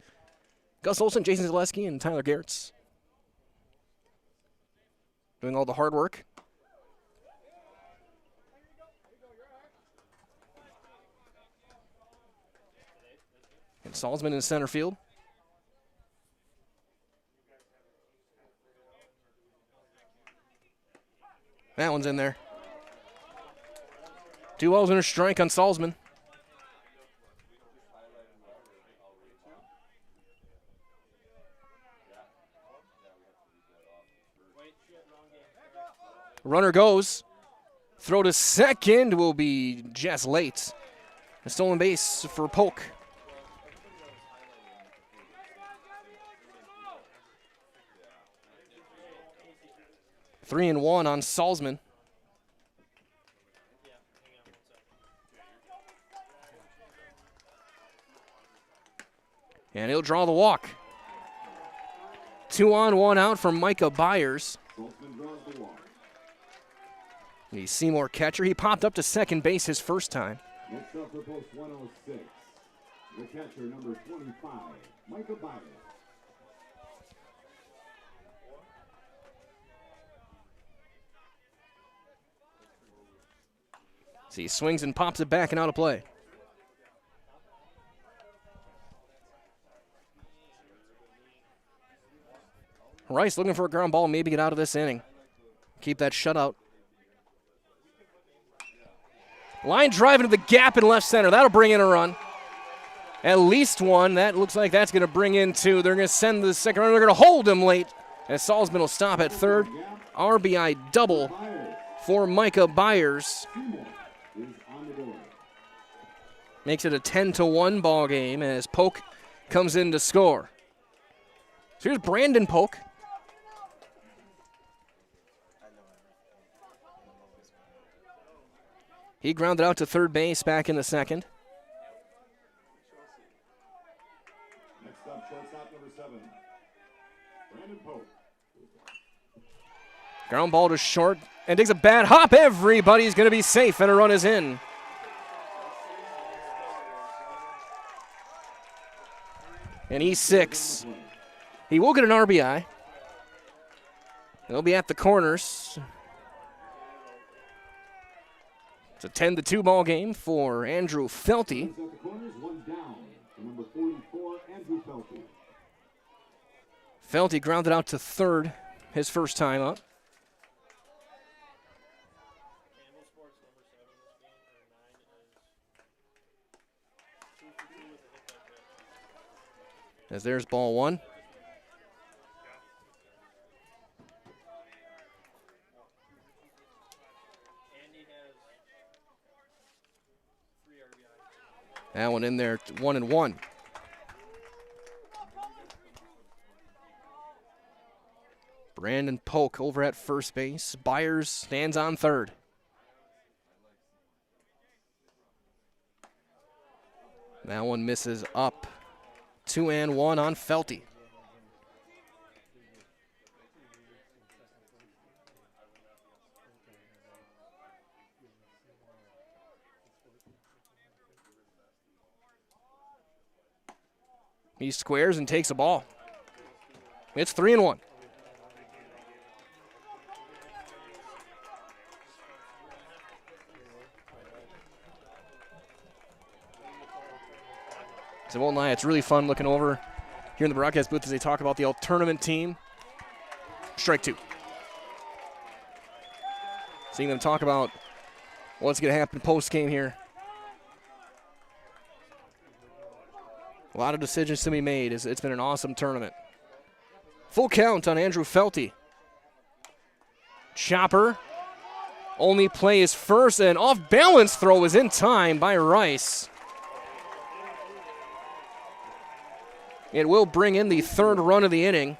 Gus Olson, Jason Zaleski, and Tyler Gertz doing all the hard work. And Salzman in center field. That one's in there. 2 balls and a strike on Salzman. Runner goes. Throw to second will be just late. A stolen base for Polk. Three and one on Salzman. And he'll draw the walk. 2 on, 1 out from Micah Byers. The Seymour catcher. He popped up to second base his first time. Next up for post 106, the catcher number 25, Micah Byers. See, he swings and pops it back and out of play. Rice looking for a ground ball, maybe get out of this inning. Keep that shutout. Line drive into the gap in left center. That'll bring in a run. At least one. That looks like that's going to bring in 2. They're going to send the second runner. They're going to hold him late. And Salzman will stop at third. RBI double for Micah Byers. Makes it a 10-1 ball game as Polk comes in to score. So here's Brandon Polk. He grounded out to third base back in the second. Next up, shortstop number 7, Brandon Pope. Ground ball to short and takes a bad hop. Everybody's going to be safe and a run is in. And he's 6. He will get an RBI. He'll be at the corners. It's a 10-2 ball game for Andrew Felty. Felty grounded out to third his first time up. As there's ball 1. That one in there, 1 and 1. Brandon Polk over at first base. Byers stands on third. That one misses up. 2 and 1 on Felty. He squares and takes a ball. It's 3 and 1. So, won't lie, it's really fun looking over here in the broadcast booth as they talk about the all-tournament team. Strike 2. Seeing them talk about what's going to happen post-game here. A lot of decisions to be made. It's been an awesome tournament. Full count on Andrew Felty. Chopper only plays first, and off-balance throw is in time by Rice. It will bring in the third run of the inning.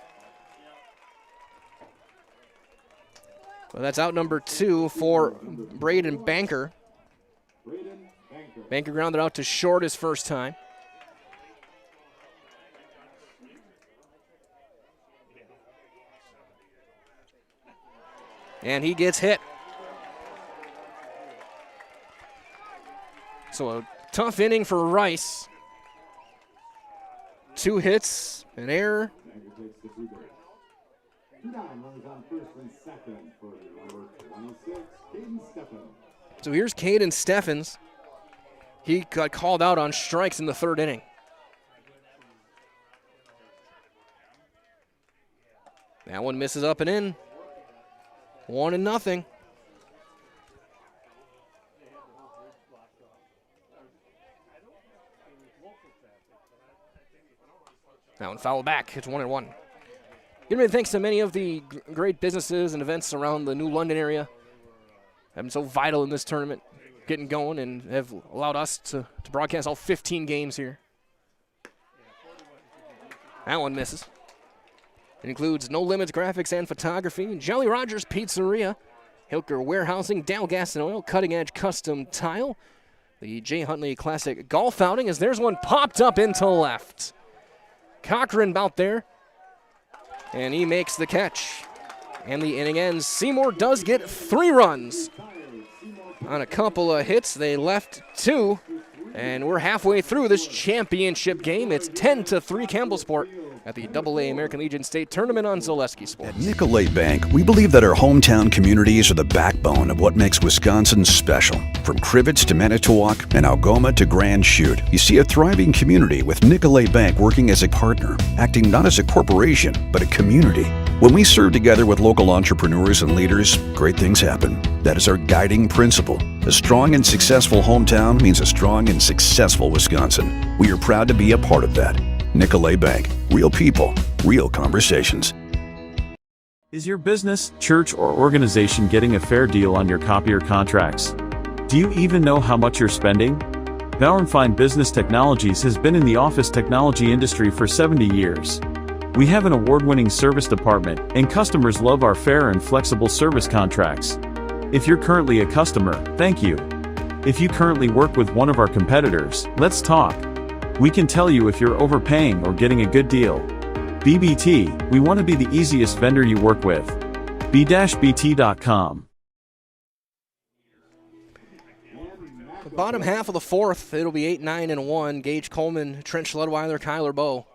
Well, that's out number 2 for Braden Banker. Banker grounded out to short his first time. And he gets hit. So a tough inning for Rice. 2 hits, an error. So here's Caden Steffens. He got called out on strikes in the third inning. That one misses up and in. 1-0. That one fouled back. It's 1-1. Giving thanks to many of the great businesses and events around the New London area. Have been so vital in this tournament, getting going, and have allowed us to broadcast all 15 games here. That one misses. It includes No Limits Graphics and Photography, Jolly Rogers Pizzeria, Hilker Warehousing, Dow Gas and Oil, Cutting Edge Custom Tile, the Jay Huntley Classic Golf Outing, as there's one popped up into left. Cochran out there, and he makes the catch. And the inning ends. Seymour does get 3 runs on a couple of hits. They left 2, and we're halfway through this championship game. It's 10-3 Campbellsport at the AA American Legion State Tournament on Zaleski Sports. At Nicolay Bank, we believe that our hometown communities are the backbone of what makes Wisconsin special. From Crivets to Manitowoc and Algoma to Grand Chute, you see a thriving community with Nicolay Bank working as a partner, acting not as a corporation, but a community. When we serve together with local entrepreneurs and leaders, great things happen. That is our guiding principle. A strong and successful hometown means a strong and successful Wisconsin. We are proud to be a part of that. Nicolay Bank. Real people, real conversations. Is your business, church, or organization getting a fair deal on your copier contracts? Do you even know how much you're spending? Bauer & Fine Business Technologies has been in the office technology industry for 70 years. We have an award-winning service department, and customers love our fair and flexible service contracts. If you're currently a customer, thank you. If you currently work with one of our competitors, let's talk. We can tell you if you're overpaying or getting a good deal. BBT, we want to be the easiest vendor you work with. b-bt.com. The bottom half of the fourth, it'll be 8-9-1. Gage Coleman, Trent Schledweiler, Kyler Bowe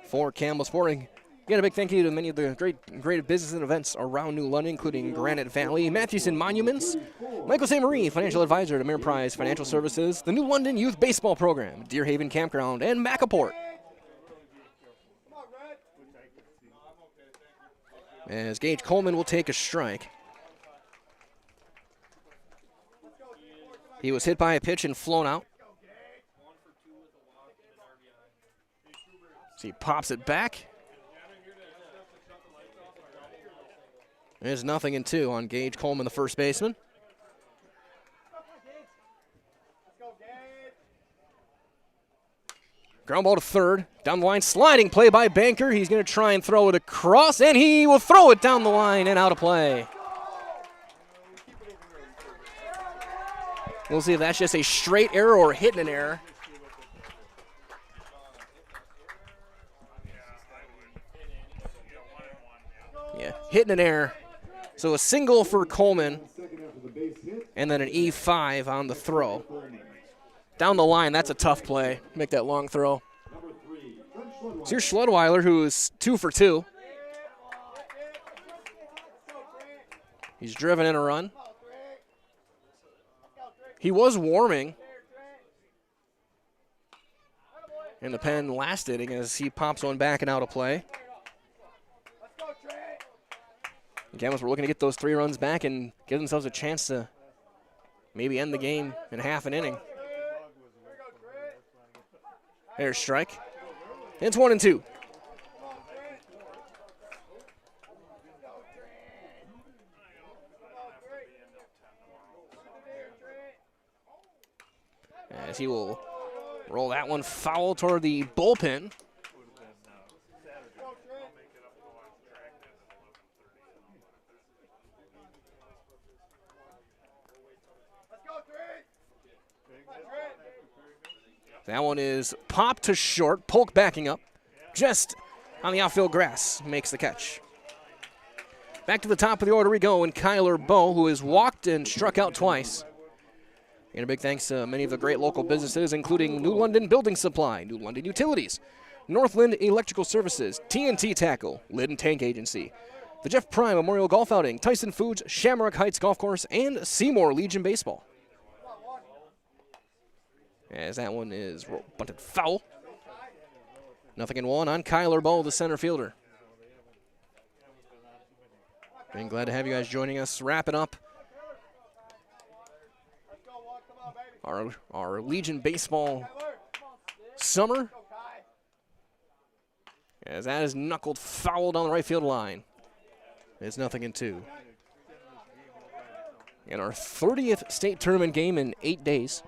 for Campbellsport. Again, a big thank you to many of the great business and events around New London, including Granite Valley, Mathewson Monuments, Michael Seymour, financial advisor to Ameriprise Financial Services, the New London Youth Baseball Program, Deer Haven Campground, and Macaport. As Gage Coleman will take a strike. He was hit by a pitch and flown out. So he pops it back. There's 0-2 on Gage Coleman, the first baseman. Ground ball to third. Down the line, sliding play by Banker. He's going to try and throw it across, and he will throw it down the line and out of play. We'll see if that's just a straight error or hitting an error. Yeah, hitting an error. So a single for Coleman, and then an E5 on the throw. Down the line, that's a tough play. Make that long throw. So here's Schledweiler, who is 2 for 2. He's driven in a run. He was warming in the pen last inning as he pops one back and out of play. The Camels were looking to get those 3 runs back and give themselves a chance to maybe end the game in half an inning. There's strike. It's 1-2. as he will roll that one foul toward the bullpen. That one is popped to short. Polk backing up. Just on the outfield grass makes the catch. Back to the top of the order we go, and Kyler Bowe, who has walked and struck out twice. And a big thanks to many of the great local businesses, including New London Building Supply, New London Utilities, Northland Electrical Services, TNT Tackle, Lid and Tank Agency, the Jeff Prime Memorial Golf Outing, Tyson Foods, Shamrock Heights Golf Course, and Seymour Legion Baseball. As that one is bunted foul. 0-1 on Kyler Bowe, the center fielder. Been glad to have you guys joining us. Wrapping up our Legion Baseball summer. As that is knuckled foul down the right field line. It's 0-2. And our 30th state tournament game in 8 days.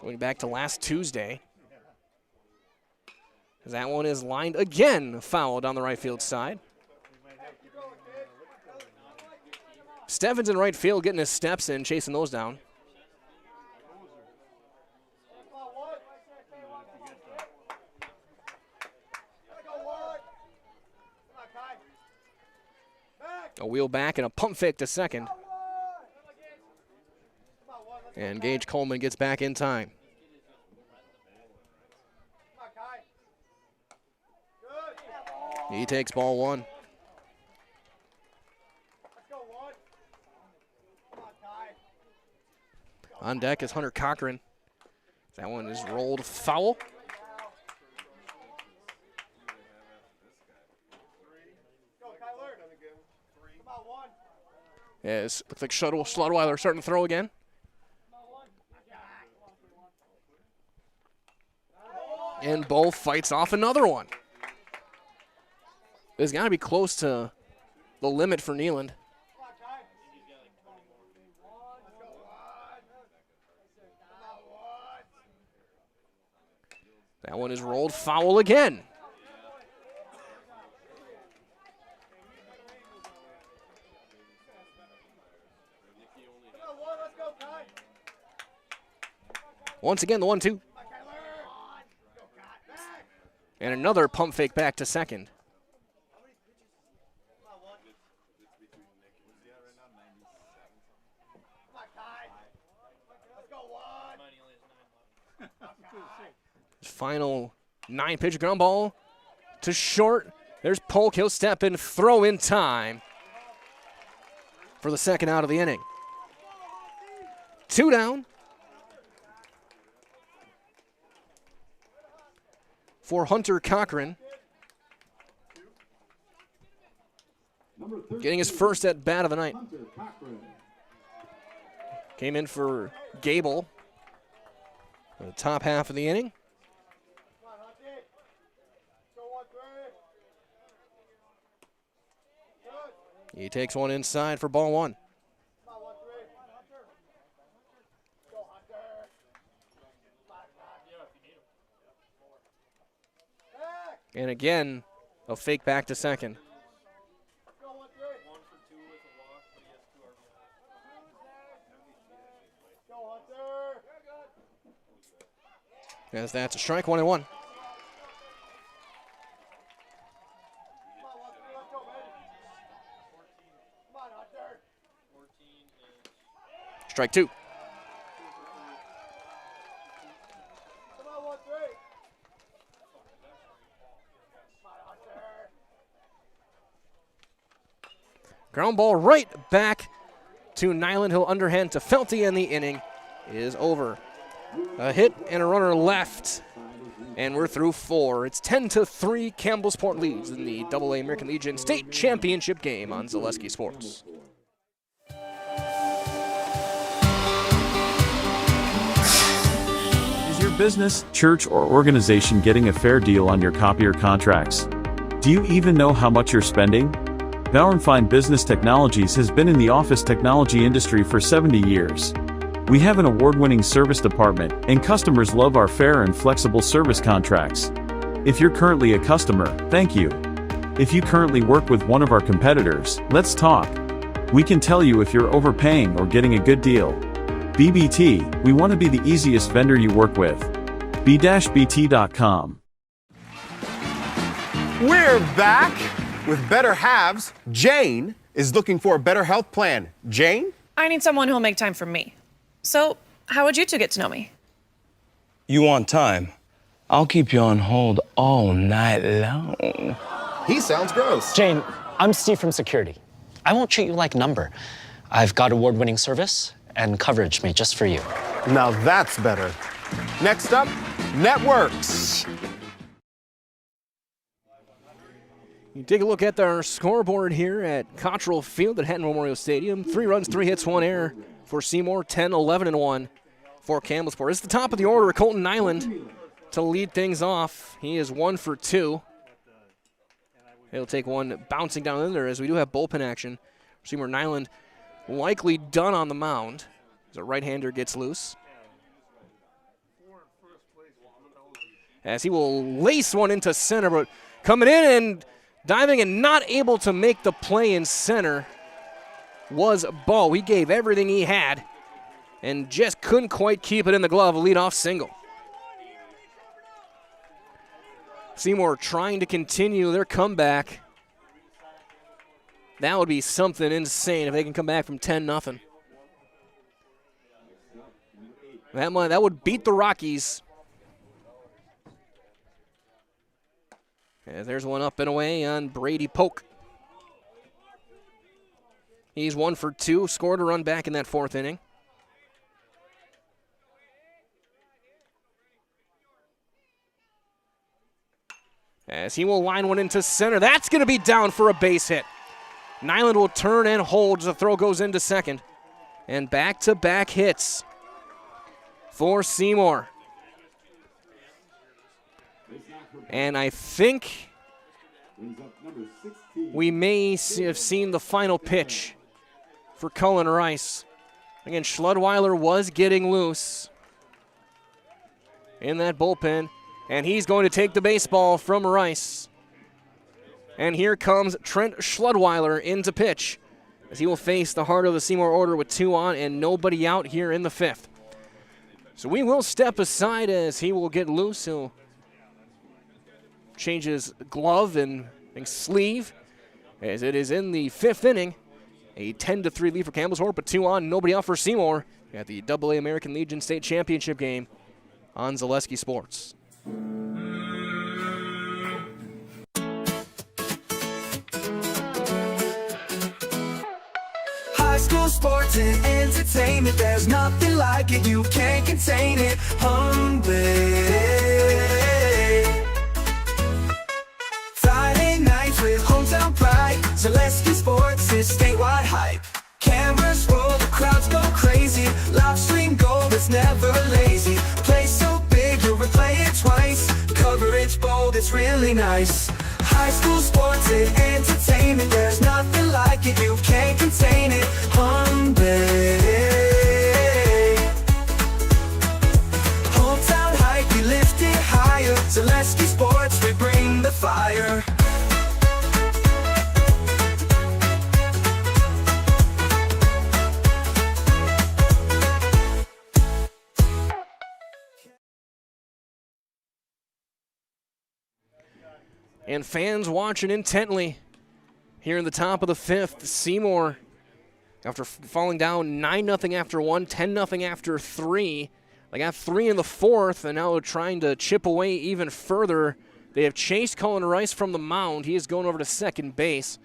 Going back to last Tuesday. That one is lined again, foul down the right field side. Steffens in right field getting his steps in, chasing those down. A wheel back and a pump fake to second. And Gage Coleman gets back in time. He takes ball one. On deck is Hunter Cochran. That one is rolled foul. Yes, looks like Schlotterweiler starting to throw again. And Bowe fights off another one. It's got to be close to the limit for Neyland. That one is rolled foul again. Once again, the 1-2. And another pump fake back to second. Final 9-pitch ground ball to short. There's Polk. He'll step in, throw in time for the second out of the inning. 2 down for Hunter Cochran. Getting his first at bat of the night. Came in for Gable in the top half of the inning. He takes one inside for ball one. And again, a fake back to second. As that's a strike, 1-1. Strike 2. Ground ball right back to Nyland. He'll underhand to Felty, and the inning is over. A hit and a runner left, and we're through 4. It's 10-3. Campbellsport leads in the AA American Legion State Championship game on Zaleski Sports. Is your business, church, or organization getting a fair deal on your copier contracts? Do you even know how much you're spending? Bauer & Fine Business Technologies has been in the office technology industry for 70 years. We have an award-winning service department, and customers love our fair and flexible service contracts. If you're currently a customer, thank you. If you currently work with one of our competitors, let's talk. We can tell you if you're overpaying or getting a good deal. BBT, we want to be the easiest vendor you work with. b-bt.com. We're back with better halves. Jane is looking for a better health plan. Jane? I need someone who'll make time for me. So, how would you two get to know me? You want time? I'll keep you on hold all night long. He sounds gross. Jane, I'm Steve from security. I won't treat you like a number. I've got award-winning service and coverage made just for you. Now that's better. Next up, networks. You take a look at our scoreboard here at Cottrell Field at Hatton Memorial Stadium. 3 runs, 3 hits, 1 error for Seymour, 10, 11, and 1 for Campbellsport. It's the top of the order, Colton Nyland to lead things off. He is 1 for 2. He'll take one bouncing down in there as we do have bullpen action. Seymour Nyland likely done on the mound as a right-hander gets loose. As he will lace one into center, but coming in and diving and not able to make the play in center was Bo. He gave everything he had and just couldn't quite keep it in the glove. A leadoff single. Seymour trying to continue their comeback. That would be something insane if they can come back from 10-0. That would beat the Rockies. As there's one up and away on Brady Polk. He's 1 for 2, scored a run back in that 4th inning. As he will line one into center. That's going to be down for a base hit. Nyland will turn and hold as the throw goes into second. And back-to-back hits for Seymour. And I think we may have seen the final pitch for Cullen Rice. Again, Schludweiler was getting loose in that bullpen. And he's going to take the baseball from Rice. And here comes Trent Schludweiler into pitch as he will face the heart of the Seymour order with 2 on and nobody out here in the 5th. So we will step aside as he will get loose. He'll change his glove and sleeve as it is in the 5th inning. A 10-3 lead for Campbellsport, but 2 on, nobody out for Seymour at the AA American Legion State Championship game on Zaleski Sports. High school sports and entertainment, there's nothing like it, you can't contain it. Friday nights with hometown pride, Zaleski Sports is statewide hype. Cameras roll, the crowds go crazy, live stream gold, it's never lazy. Play so big, you'll replay it twice. Coverage bold, it's really nice. High school sports and entertainment, there's nothing like it, you can't contain it. Hometown hype, we lift it higher. Zaleski Sports, we bring the fire. And fans watching intently here in the top of the 5th. Seymour, after falling down 9-0 after 1, 10-0 after 3. They got 3 in the 4th, and now they're trying to chip away even further. They have chased Cullen Rice from the mound. He is going over to second base.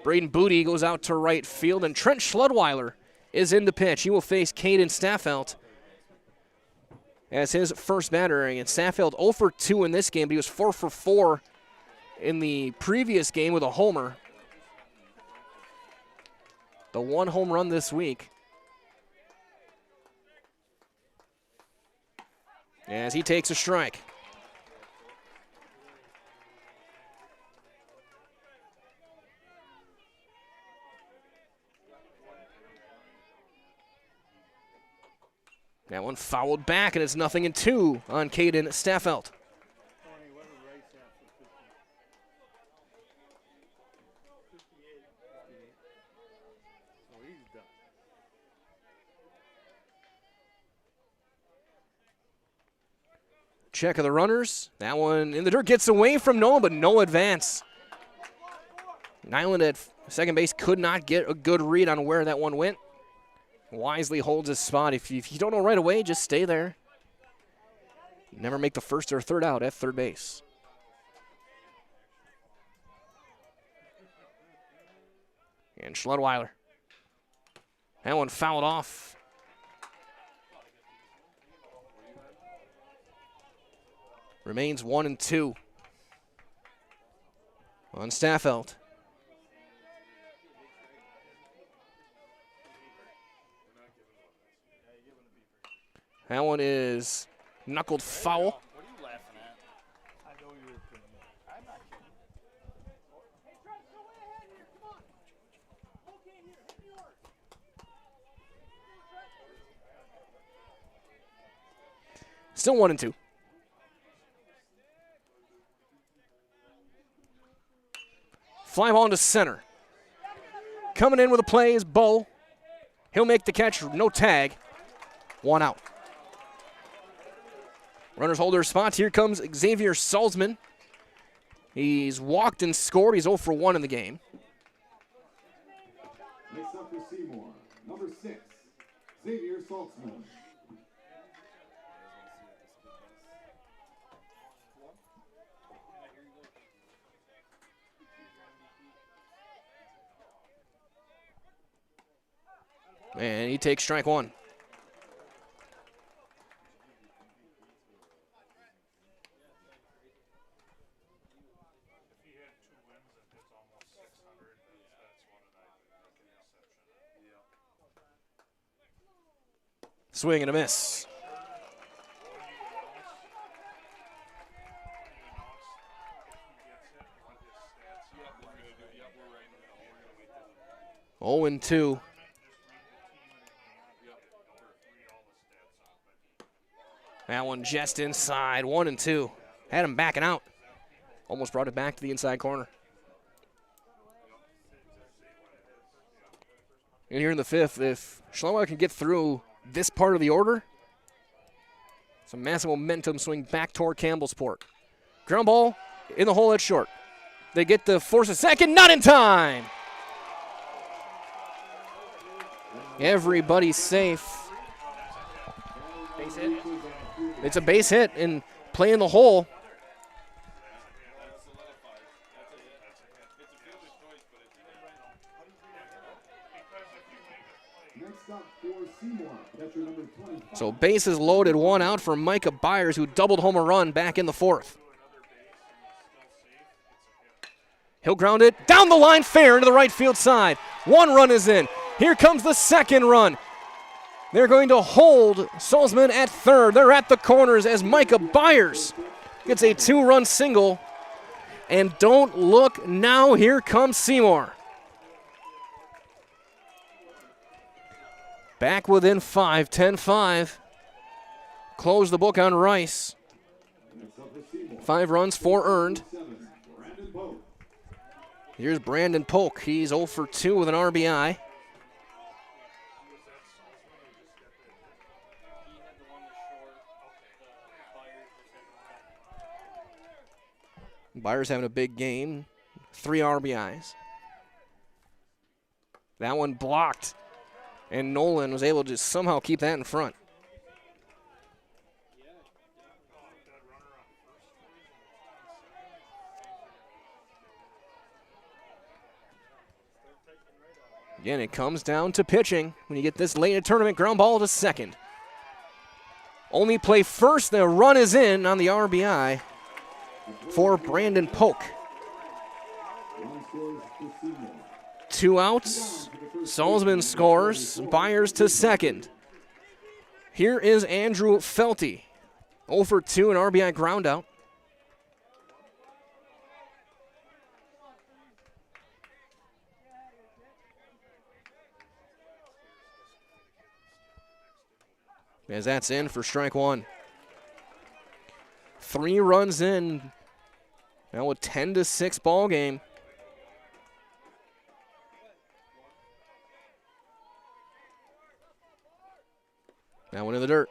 Braden Booty goes out to right field, and Trent Schludweiler is in the pitch. He will face Caden Staffelt as his first batter. And Staffelt 0 for 2 in this game, but he was 4 for 4 in the previous game with a homer. The 1 home run this week. As he takes a strike. That one fouled back, and it's 0-2 on Caden Staffelt. Check of the runners. That one in the dirt, gets away from Noah, but no advance. Nyland at second base could not get a good read on where that one went. Wisely holds his spot. If you don't know right away, just stay there. Never make the first or third out at third base. And Schludweiler. That one fouled off. Remains 1-2 on Staffelt. That one is knuckled foul. What are you laughing at? I know you were kidding me. I'm not kidding. Hey, Trent, go way ahead here. Come on. Okay, here. Hit me yours. Still 1-2. Fly ball into center. Coming in with a play is Bo. He'll make the catch, no tag. 1 out. Runners hold their spots. Here comes Xavier Salzman. He's walked and scored. He's 0 for 1 in the game. Next up for Seymour, number 6, Xavier Salzman. And he takes strike 1. Swing and a miss. Oh, and 2. That one just inside, 1-2. Had him backing out. Almost brought it back to the inside corner. And here in the 5th, if Schlumberger can get through this part of the order, some massive momentum swing back toward Campbellsport. Ground ball in the hole at short. They get the force a second, not in time. Everybody's safe. Base hit. It's a base hit and play in the hole. So bases loaded, 1 out for Micah Byers, who doubled home a run back in the 4th. He'll ground it down the line, fair into the right field side. 1 run is in. Here comes the 2nd run. They're going to hold Salzman at 3rd. They're at the corners as Micah Byers gets a 2-run single. And don't look now, here comes Seymour. Back within 5, 10-5. Close the book on Rice. 5 runs, 4 earned. Here's Brandon Polk. He's 0 for 2 with an RBI. Byers having a big game, 3 RBIs. That one blocked, and Nolan was able to somehow keep that in front. Again, it comes down to pitching when you get this late in a tournament. Ground ball to 2nd. Only play first, the run is in on the RBI for Brandon Polk. 2 outs. Salzman scores. Byers to 2nd. Here is Andrew Felty. 0 for 2, an RBI ground out. as that's in for strike one. 3 runs in. Now a 10-6 ball game. That one in the dirt.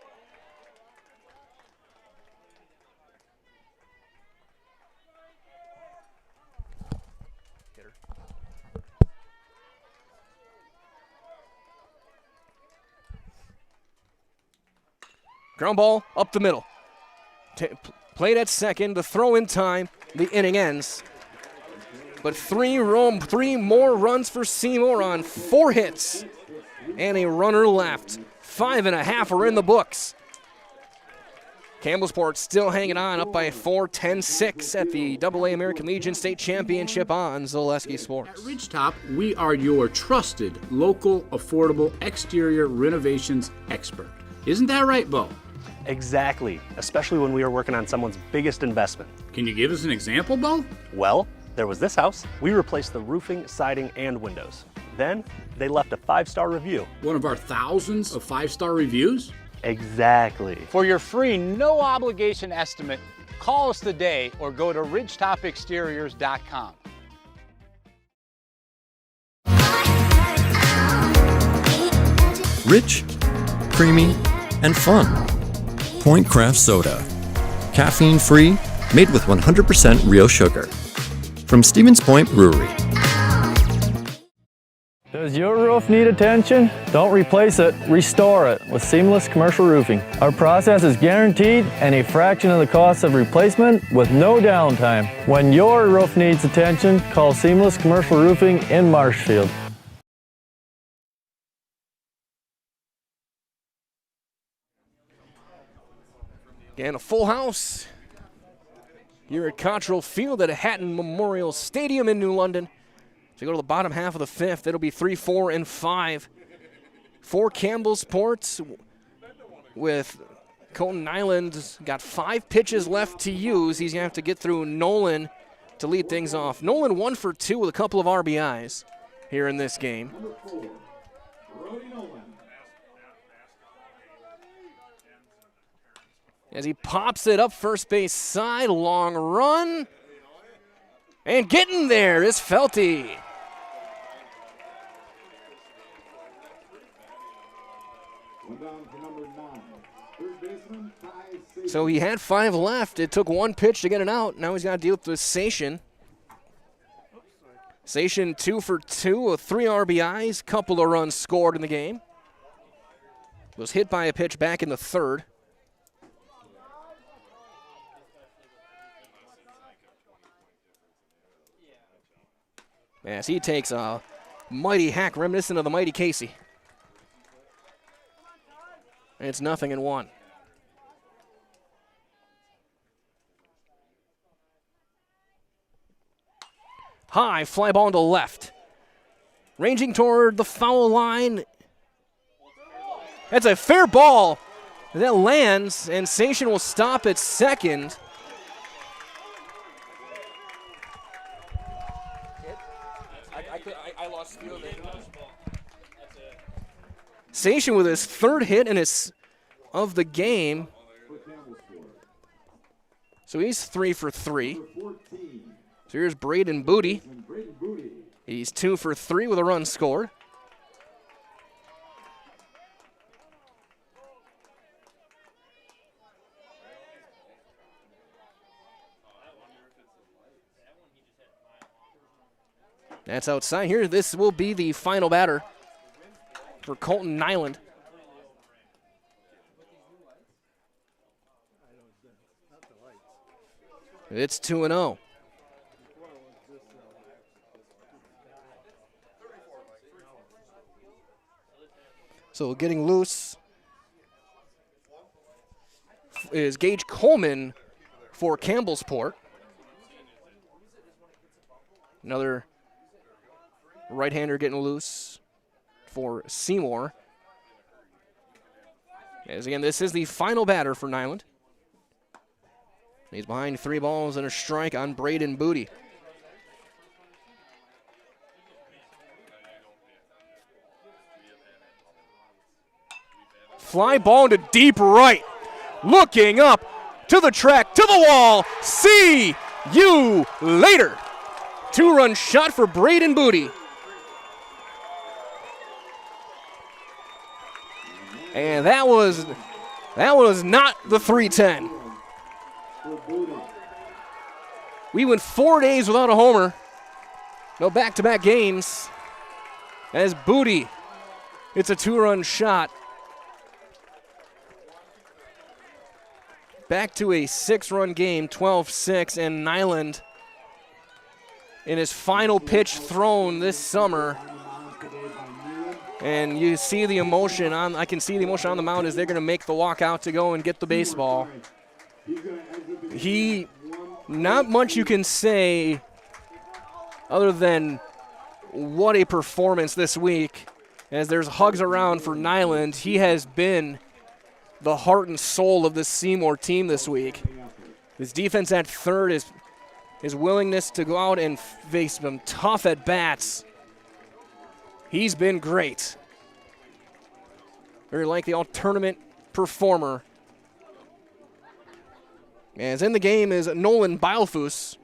Ground ball up the middle. Played at second. The throw in time. The inning ends. But 3 more runs for Seymour on 4 hits. And a runner left. 5.5 are in the books. Campbellsport still hanging on, up by 4, 10-6 at the AA American Legion State Championship on Zaleski Sports. At Ridgetop, we are your trusted, local, affordable exterior renovations expert. Isn't that right, Bo? Exactly, especially when we are working on someone's biggest investment. Can you give us an example, Bo? Well, there was this house. We replaced the roofing, siding, and windows. Then, they left a 5-star review. One of our thousands of 5-star reviews? Exactly. For your free, no obligation estimate, call us today or go to ridgetopexteriors.com. Rich, creamy, and fun. Point Craft Soda. Caffeine free, made with 100% real sugar. From Stevens Point Brewery. Does your roof need attention? Don't replace it, restore it with Seamless Commercial Roofing. Our process is guaranteed and a fraction of the cost of replacement with no downtime. When your roof needs attention, call Seamless Commercial Roofing in Marshfield. Again, a full house here at Cottrell Field at Hatton Memorial Stadium in New London. So you go to the bottom half of the 5th, it'll be 3, 4, and 5 for Campbellsport, with Colton Nyland got 5 pitches left to use. He's going to have to get through Nolan to lead things off. Nolan 1 for 2 with a couple of RBIs here in this game. As he pops it up first base side, long run. And getting there is Felty. So he had 5 left. It took 1 pitch to get it out. Now he's got to deal with Sation. Sation 2 for 2 with 3 RBIs, couple of runs scored in the game. Was hit by a pitch back in the 3rd. As he takes a mighty hack reminiscent of the mighty Casey. And it's 0-1. High fly ball into left. Ranging toward the foul line. That's a fair ball. That lands, and Sation will stop at second. I lost field. Sation with his 3rd hit and his of the game. So he's 3 for 3. So here's Braden Booty. He's 2 for 3 with a run scored. That's outside here. This will be the final batter for Colton Nyland. It's 2-0. So getting loose is Gage Coleman for Campbellsport. Another right-hander getting loose for Seymour. As again, this is the final batter for Nyland. He's behind 3 balls and a strike on Braden Booty. Fly ball into deep right. Looking up to the track, to the wall. See you later. 2-run shot for Braden Booty. And that was not the 310. We went 4 days without a homer. No back-to-back games. As Booty, it's a 2-run shot. Back to a 6-run game, 12-6, and Nyland in his final pitch thrown this summer. And you see the emotion I can see the emotion on the mound as they're going to make the walk out to go and get the baseball. Not much you can say other than what a performance this week. As there's hugs around for Nyland, he has been the heart and soul of this Seymour team this week. His defense at third, his willingness to go out and face some tough at-bats. He's been great. Very likely all-tournament performer. As in the game is Nolan Bilefus.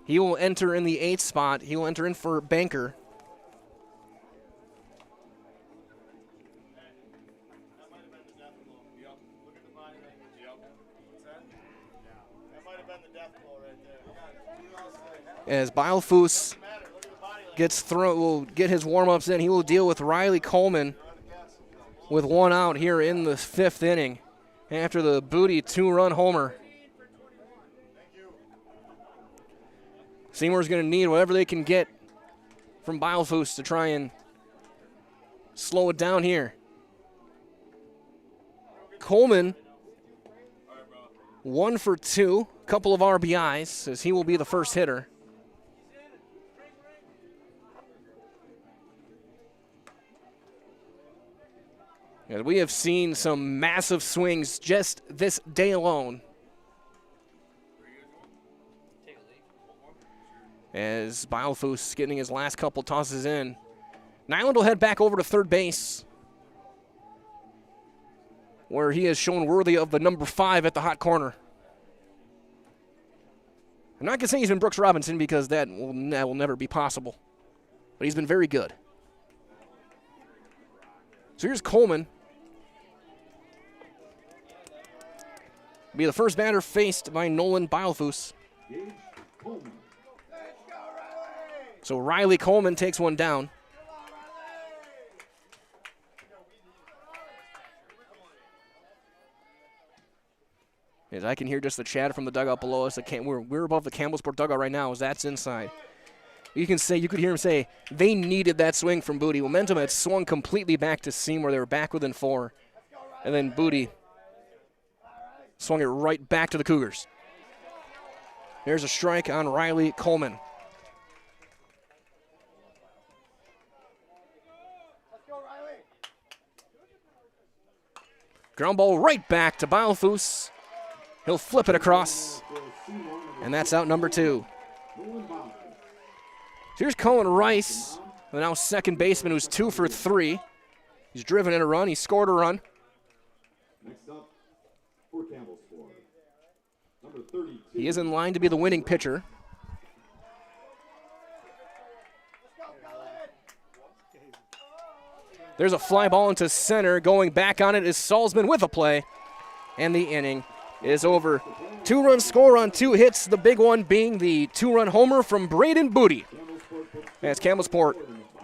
He will enter in the 8th spot. He will enter in for Banker. As Bilefus will get his warm-ups in, he will deal with Riley Coleman with 1 out here in the 5th inning after the Booty 2-run homer. Seymour's going to need whatever they can get from Bilefus to try and slow it down here. Coleman, 1 for 2, couple of RBIs, as he will be the first hitter. And we have seen some massive swings just this day alone. As Bilefus getting his last couple tosses in. Nyland will head back over to third base, where he has shown worthy of the number 5 at the hot corner. I'm not going to say he's been Brooks Robinson because that will never be possible. But he's been very good. So here's Coleman. Be the first batter faced by Nolan Bilefus. So Riley Coleman takes one down. As I can hear just the chatter from the dugout below us. We're above the Campbellsport dugout right now as that's inside. You could hear him say, they needed that swing from Booty. Momentum had swung completely back to Seymour. They were back within 4. And then Booty swung it right back to the Cougars. There's a strike on Riley Coleman. Ground ball right back to Bilefus. He'll flip it across, and that's out number 2. So here's Colin Rice, the now second baseman, who's 2 for 3. He's driven in a run. He scored a run. Next up for Campbellsport, number 32. He is in line to be the winning pitcher. There's a fly ball into center. Going back on it is Salzman with a play, and the inning is over. 2-run score on 2 hits, the big one being the 2-run homer from Braden Booty. As Campbellsport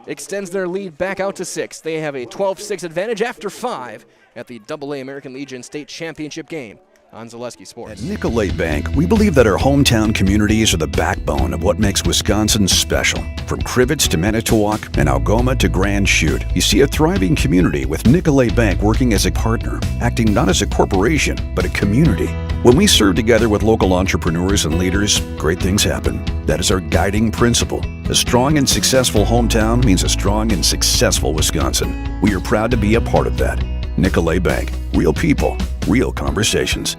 extends their lead back out to 6. They have a 12-6 advantage after 5 at the AA American Legion State Championship game on Zaleski Sports. At Nicolay Bank, we believe that our hometown communities are the backbone of what makes Wisconsin special. From Crivets to Manitowoc and Algoma to Grand Chute, you see a thriving community with Nicolay Bank working as a partner, acting not as a corporation, but a community. When we serve together with local entrepreneurs and leaders, great things happen. That is our guiding principle. A strong and successful hometown means a strong and successful Wisconsin. We are proud to be a part of that. Nicolay Bank. Real people, real conversations.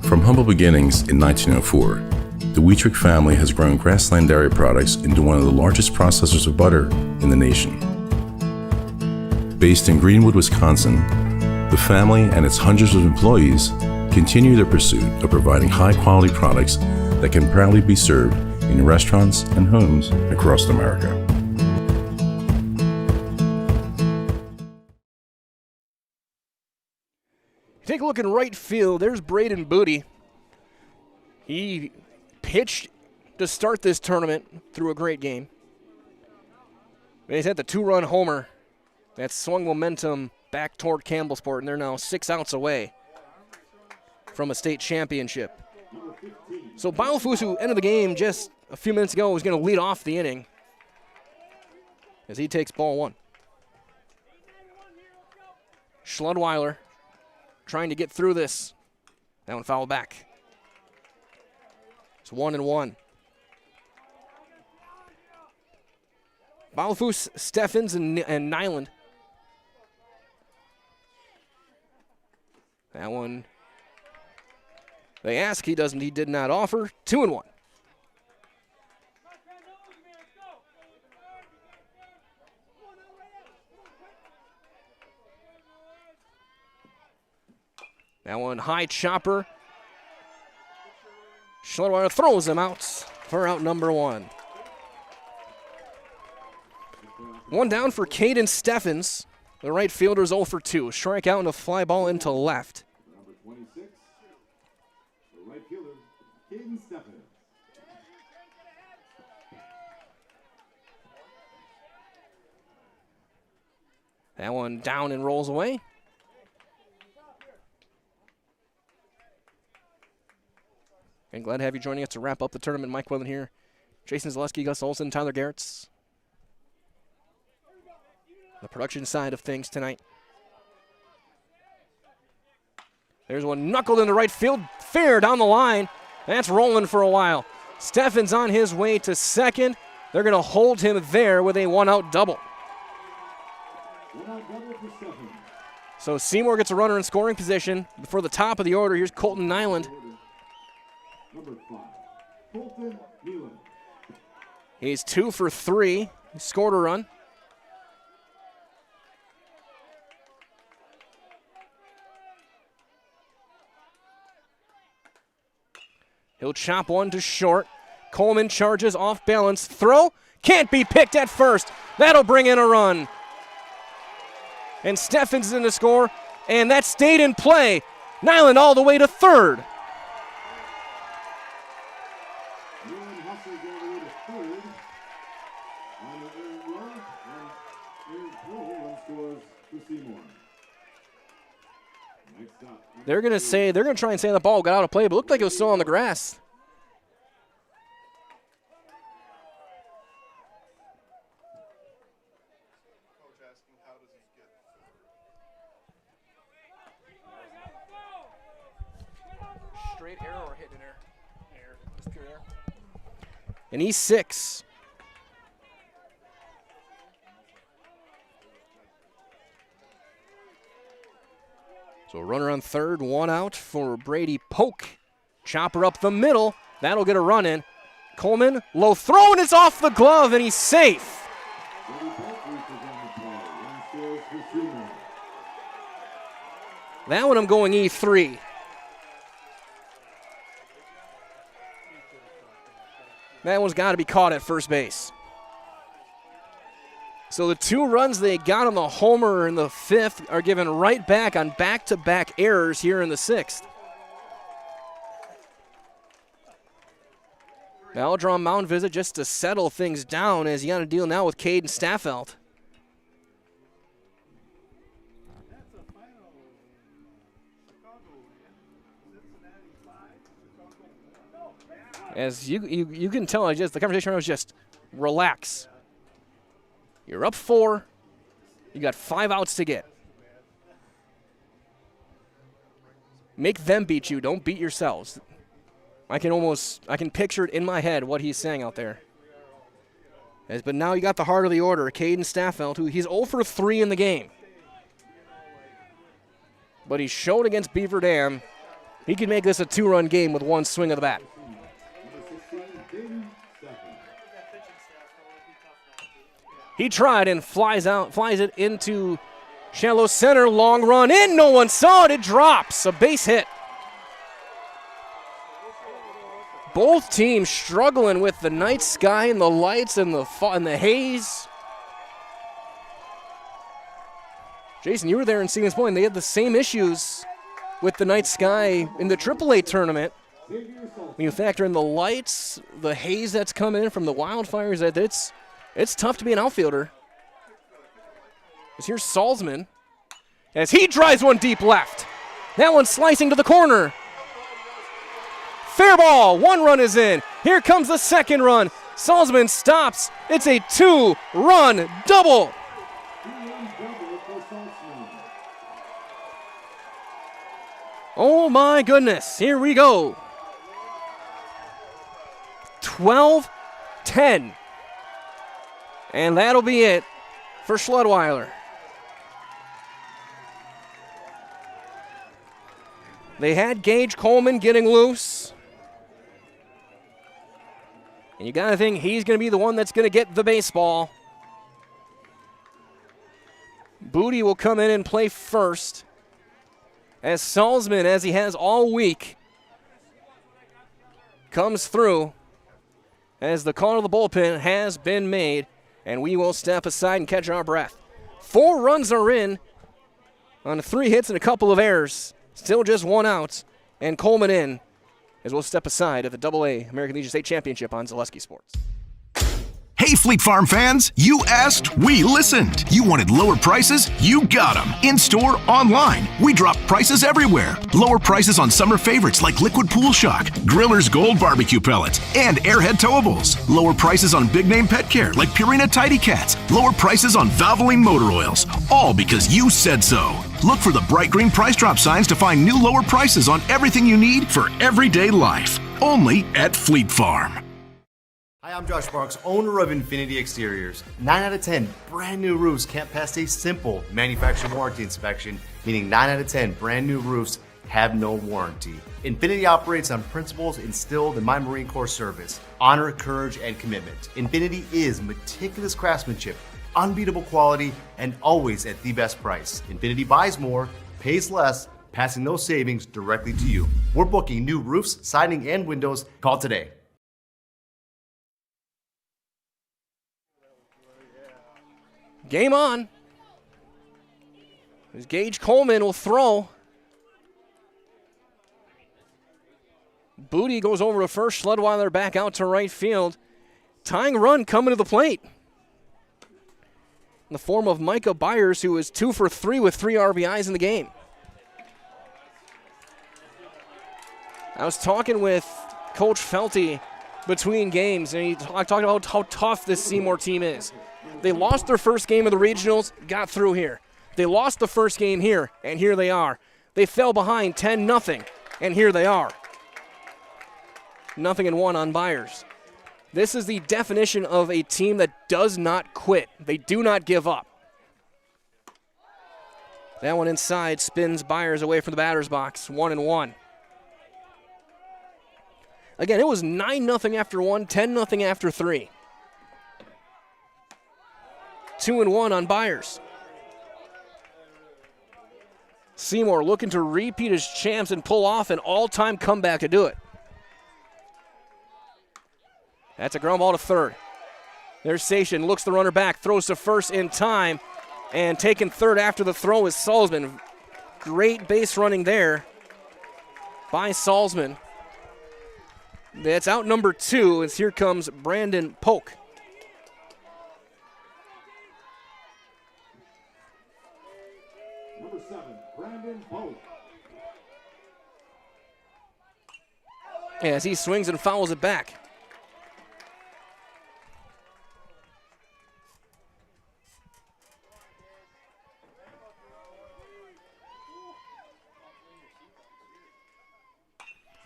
From humble beginnings in 1904, the Wheatrick family has grown Grassland Dairy Products into one of the largest processors of butter in the nation. Based in Greenwood, Wisconsin, the family and its hundreds of employees continue their pursuit of providing high-quality products that can proudly be served in restaurants and homes across America. Take a look in right field. There's Braden Booty. He pitched to start this tournament through a great game. He's had the 2-run homer that swung momentum back toward Campbellsport, and they're now 6 outs away from a state championship. So Biofus, who ended the game just a few minutes ago, was going to lead off the inning as he takes ball 1. Schludweiler trying to get through this. That one fouled back. It's 1-1. Biofus, Steffens, and Nyland. That one, they ask, he did not offer. 2-1. That one, high chopper. Schludweiler throws him out for out number 1. One down for Caden Steffens. The right fielder's 0 for 2. Strikeout and a fly ball into left. Number 26, the right fielder, Caden Steffens. That one down and rolls away. And glad to have you joining us to wrap up the tournament. Mike Whelan here. Jason Zaleski, Gus Olson, Tyler Garretts. The production side of things tonight. There's one knuckled into right field, fair down the line. That's rolling for a while. Steffens on his way to second. They're going to hold him there with a 1-out double. 1-out double for Steffens. So Seymour gets a runner in scoring position. For the top of the order, here's Colton Nyland. Number 5, Colton Nyland. He's 2 for 3. He scored a run. He'll chop one to short. Coleman charges off balance. Throw can't be picked at first. That'll bring in a run. And Steffens is in the score, and that stayed in play. Nyland all the way to third. Nyland hustles all the way to third. On the third run, and Aaron Crow run scores for Seymour. Next up. They're going to try and say the ball got out of play, but it looked like it was still on the grass. Straight air or hit in air? Air. Just pure air. And he's 6. So a runner on third, 1 out for Brady Polk. Chopper up the middle. That'll get a run in. Coleman, low throw, and it's off the glove, and he's safe. That one I'm going E3. That one's got to be caught at first base. So the 2 runs they got on the homer in the 5th are given right back on back-to-back errors here in the 6th. Now I'll draw a mound visit just to settle things down as you got to deal now with Caden Staffeld. As you can tell, the conversation right now is just relax. You're up 4. You got 5 outs to get. Make them beat you. Don't beat yourselves. I can picture it in my head what he's saying out there. But now you got the heart of the order, Caden Staffeld, who he's 0 for 3 in the game. But he showed against Beaver Dam he can make this a 2-run game with 1 swing of the bat. He tried and flies it into shallow center. Long run in. No one saw it. It drops. A base hit. Both teams struggling with the night sky and the lights and the haze. Jason, you were there in Stevens Point. They had the same issues with the night sky in the AAA tournament. When you factor in the lights, the haze that's coming in from the wildfires, it's tough to be an outfielder. Here's Salzman as he drives one deep left. That one slicing to the corner. Fair ball. One run is in. Here comes the second run. Salzman stops. It's a 2-run double. Oh my goodness. Here we go. 12-10. And that'll be it for Schludweiler. They had Gage Coleman getting loose. And you got to think he's going to be the one that's going to get the baseball. Booty will come in and play first. As Salzman, as he has all week, comes through as the call to the bullpen has been made. And we will step aside and catch our breath. 4 runs are in on 3 hits and a couple of errors. Still just 1 out. And Coleman in as we'll step aside at the AA American Legion State Championship on Zaleski Sports. Hey, Fleet Farm fans, you asked, we listened. You wanted lower prices? You got them. In-store, online. We drop prices everywhere. Lower prices on summer favorites like Liquid Pool Shock, Griller's Gold Barbecue Pellets, and Airhead Towables. Lower prices on big name pet care like Purina Tidy Cats. Lower prices on Valvoline motor oils. All because you said so. Look for the bright green price drop signs to find new lower prices on everything you need for everyday life. Only at Fleet Farm. Hi, I'm Josh Sparks, owner of Infinity Exteriors. 9 out of 10 brand new roofs can't pass a simple manufacturer warranty inspection, meaning 9 out of 10 brand new roofs have no warranty. Infinity operates on principles instilled in my Marine Corps service: honor, courage, and commitment. Infinity is meticulous craftsmanship, unbeatable quality, and always at the best price. Infinity buys more, pays less, passing those savings directly to you. We're booking new roofs, siding, and windows. Call today. Game on. As Gage Coleman will throw. Booty goes over to first. Schludweiler back out to right field. Tying run coming to the plate. In the form of Micah Byers, who is 2 for 3 with 3 RBIs in the game. I was talking with Coach Felty between games, and he talked about how tough this Seymour team is. They lost their first game of the regionals, got through here. They lost the first game here, and here they are. They fell behind 10-0, and here they are. 0-1 on Byers. This is the definition of a team that does not quit. They do not give up. That one inside spins Byers away from the batter's box. 1-1. Again, it was 9-0 after 1, 10-0 after 3. 2-1 on Byers. Seymour looking to repeat as champs and pull off an all-time comeback to do it. That's a ground ball to third. There's Station, looks the runner back, throws to first in time, and taking third after the throw is Salzman. Great base running there by Salzman. That's out number 2, as here comes Brandon Polk. Number 7, Brandon Polk. As he swings and fouls it back.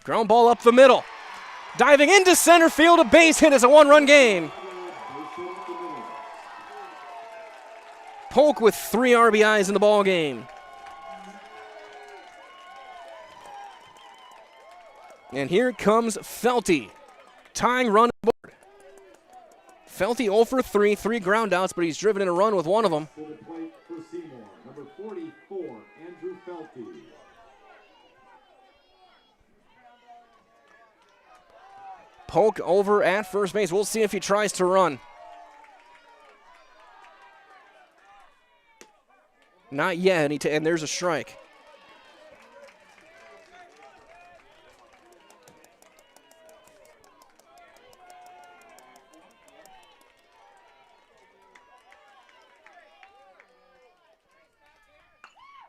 Ground ball up the middle. Diving into center field, a base hit. Is a 1-run game. Polk with 3 RBIs in the ball game. And here comes Felty. Tying run aboard. Felty 0 for 3, 3 ground outs, but he's driven in a run with one of them. To the plate for Seymour, number 44, Andrew Felty. Polk over at first base. We'll see if he tries to run. Not yet, and there's a strike.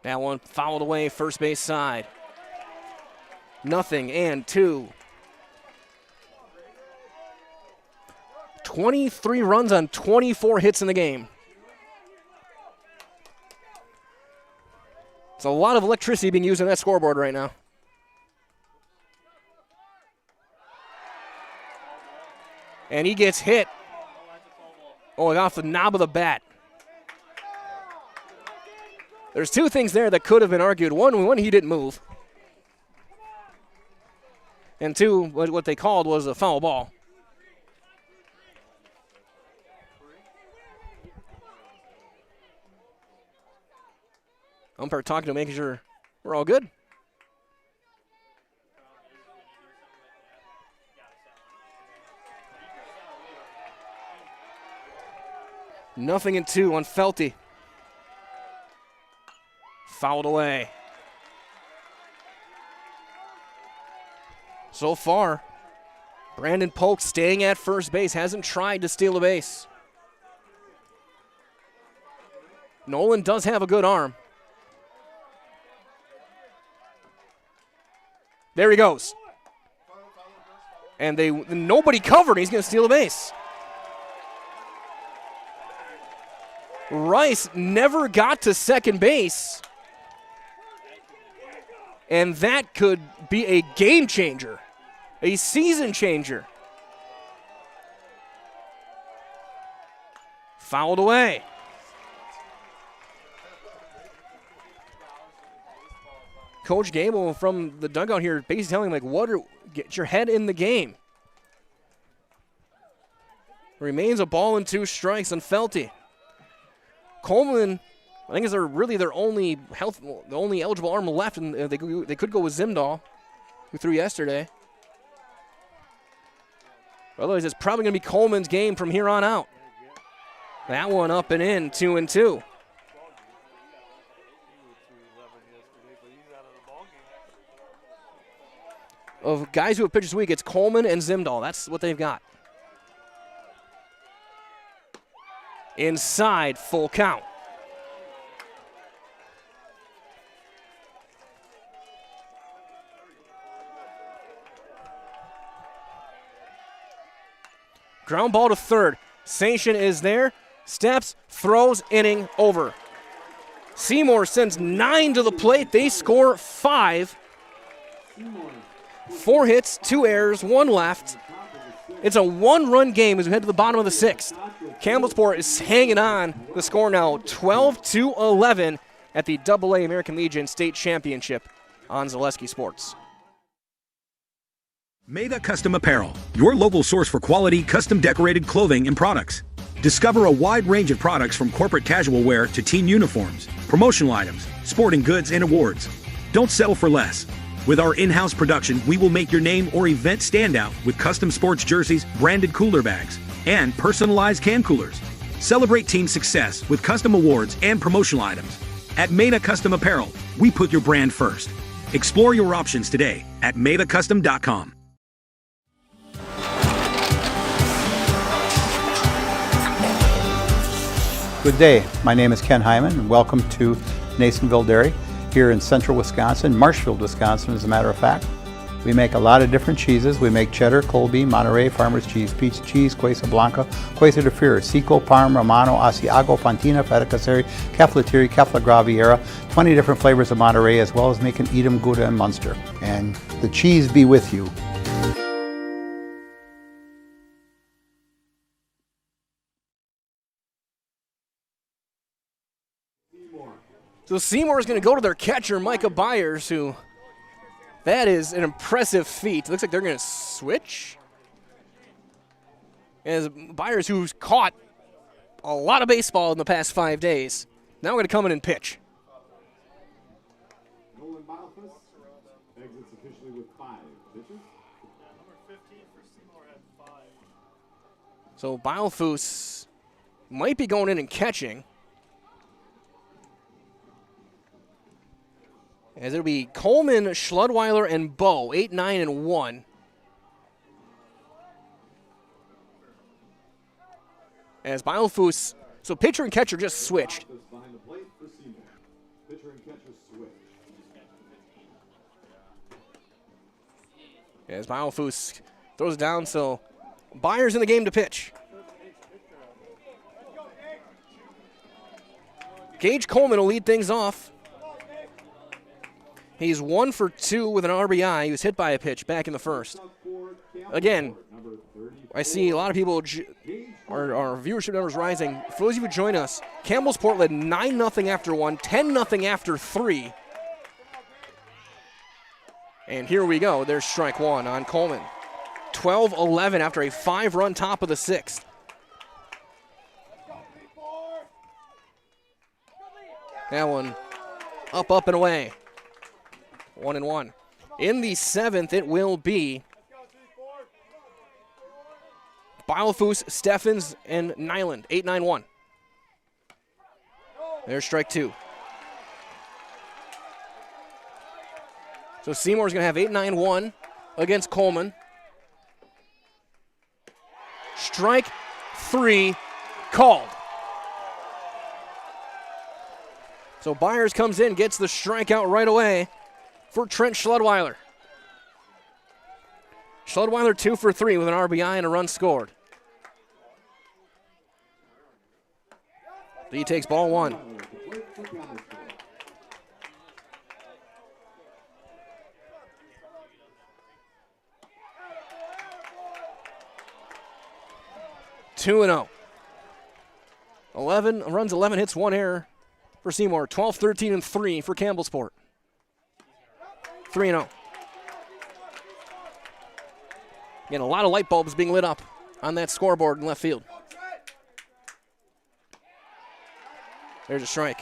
That one fouled away first base side. 0-2. 23 runs on 24 hits in the game. It's a lot of electricity being used on that scoreboard right now. And he gets hit. Oh, off the knob of the bat. There's two things there that could have been argued. One, he didn't move. And two, what they called was a foul ball. Umpire talking to him, making sure we're all good. Nothing and 2 on Felty. Fouled away. So far, Brandon Polk staying at first base, hasn't tried to steal a base. Nolan does have a good arm. There he goes. And nobody covered. He's going to steal a base. Rice never got to second base. And that could be a game changer, a season changer. Fouled away. Coach Gable from the dugout here basically telling him, get your head in the game. Remains a ball and 2 strikes on Felty. Coleman, I think, is their only the only eligible arm left, and they could go with Zimdahl, who threw yesterday. Otherwise, it's probably going to be Coleman's game from here on out. That one up and in, 2-2. Of guys who have pitched this week, it's Coleman and Zimdahl. That's what they've got. Inside, full count. Ground ball to third. Sation is there. Steps, throws, inning over. Seymour sends 9 to the plate. They score 5. 4 hits, 2 errors, 1 left. It's a 1-run game as we head to the bottom of the 6th. Campbellsport is hanging on the score now, 12-11 at the AA American Legion State Championship on Zaleski Sports. Maida Custom Apparel, your local source for quality, custom decorated clothing and products. Discover a wide range of products from corporate casual wear to team uniforms, promotional items, sporting goods, and awards. Don't settle for less. With our in-house production, we will make your name or event stand out with custom sports jerseys, branded cooler bags, and personalized can coolers. Celebrate team success with custom awards and promotional items. At Maida Custom Apparel, we put your brand first. Explore your options today at maidacustom.com. Good day. My name is Ken Hyman, and welcome to Nasonville Dairy here in central Wisconsin, Marshfield, Wisconsin, as a matter of fact. We make a lot of different cheeses. We make cheddar, Colby, Monterey, Farmer's Cheese, Peach Cheese, Quesa Blanca, Quesa de Freer, Seco, Parm, Romano, Asiago, Fontina, Feta Caseri, Caflatiri, Cafla Graviera, 20 different flavors of Monterey, as well as making Edam, Gouda, and Munster. And the cheese be with you. So Seymour is going to go to their catcher, Micah Byers, who, that is an impressive feat. It looks like they're going to switch. As Byers, who's caught a lot of baseball in the past 5 days, now going to come in and pitch. Nolan Malthus exits officially with 5 pitches. Number 15 for Seymour had 5. So Bilefus might be going in and catching. As it'll be Coleman, Schludweiler, and Bowe, 8, 9, and 1. As Bilefus, so pitcher and catcher just switched. Behind the plate for Seymour. Pitcher and catcher switch. As Bilefus throws it down, so Byers in the game to pitch. Gage Coleman will lead things off. He's 1 for 2 with an RBI. He was hit by a pitch back in the first. Again, I see a lot of people, our viewership numbers rising. For those of you who join us, Campbellsport led 9-0 after 1, 10-0 after 3. And here we go. There's strike 1 on Coleman. 12-11 after a 5-run top of the 6th. That one up and away. 1-1. In the 7th, it will be Bilefus, Steffens, and Nyland. 8-9-1. There's strike 2. So Seymour's going to have 8-9-1 against Coleman. Strike 3 called. So Byers comes in, gets the strikeout right away for Trent Schludweiler. Schludweiler 2 for 3 with an RBI and a run scored. He takes ball 1. Two and 0. 11 runs, 11 hits, 1 error for Seymour. 12, 13, and 3 for Campbellsport. 3-0. Again, a lot of light bulbs being lit up on that scoreboard in left field. There's a strike.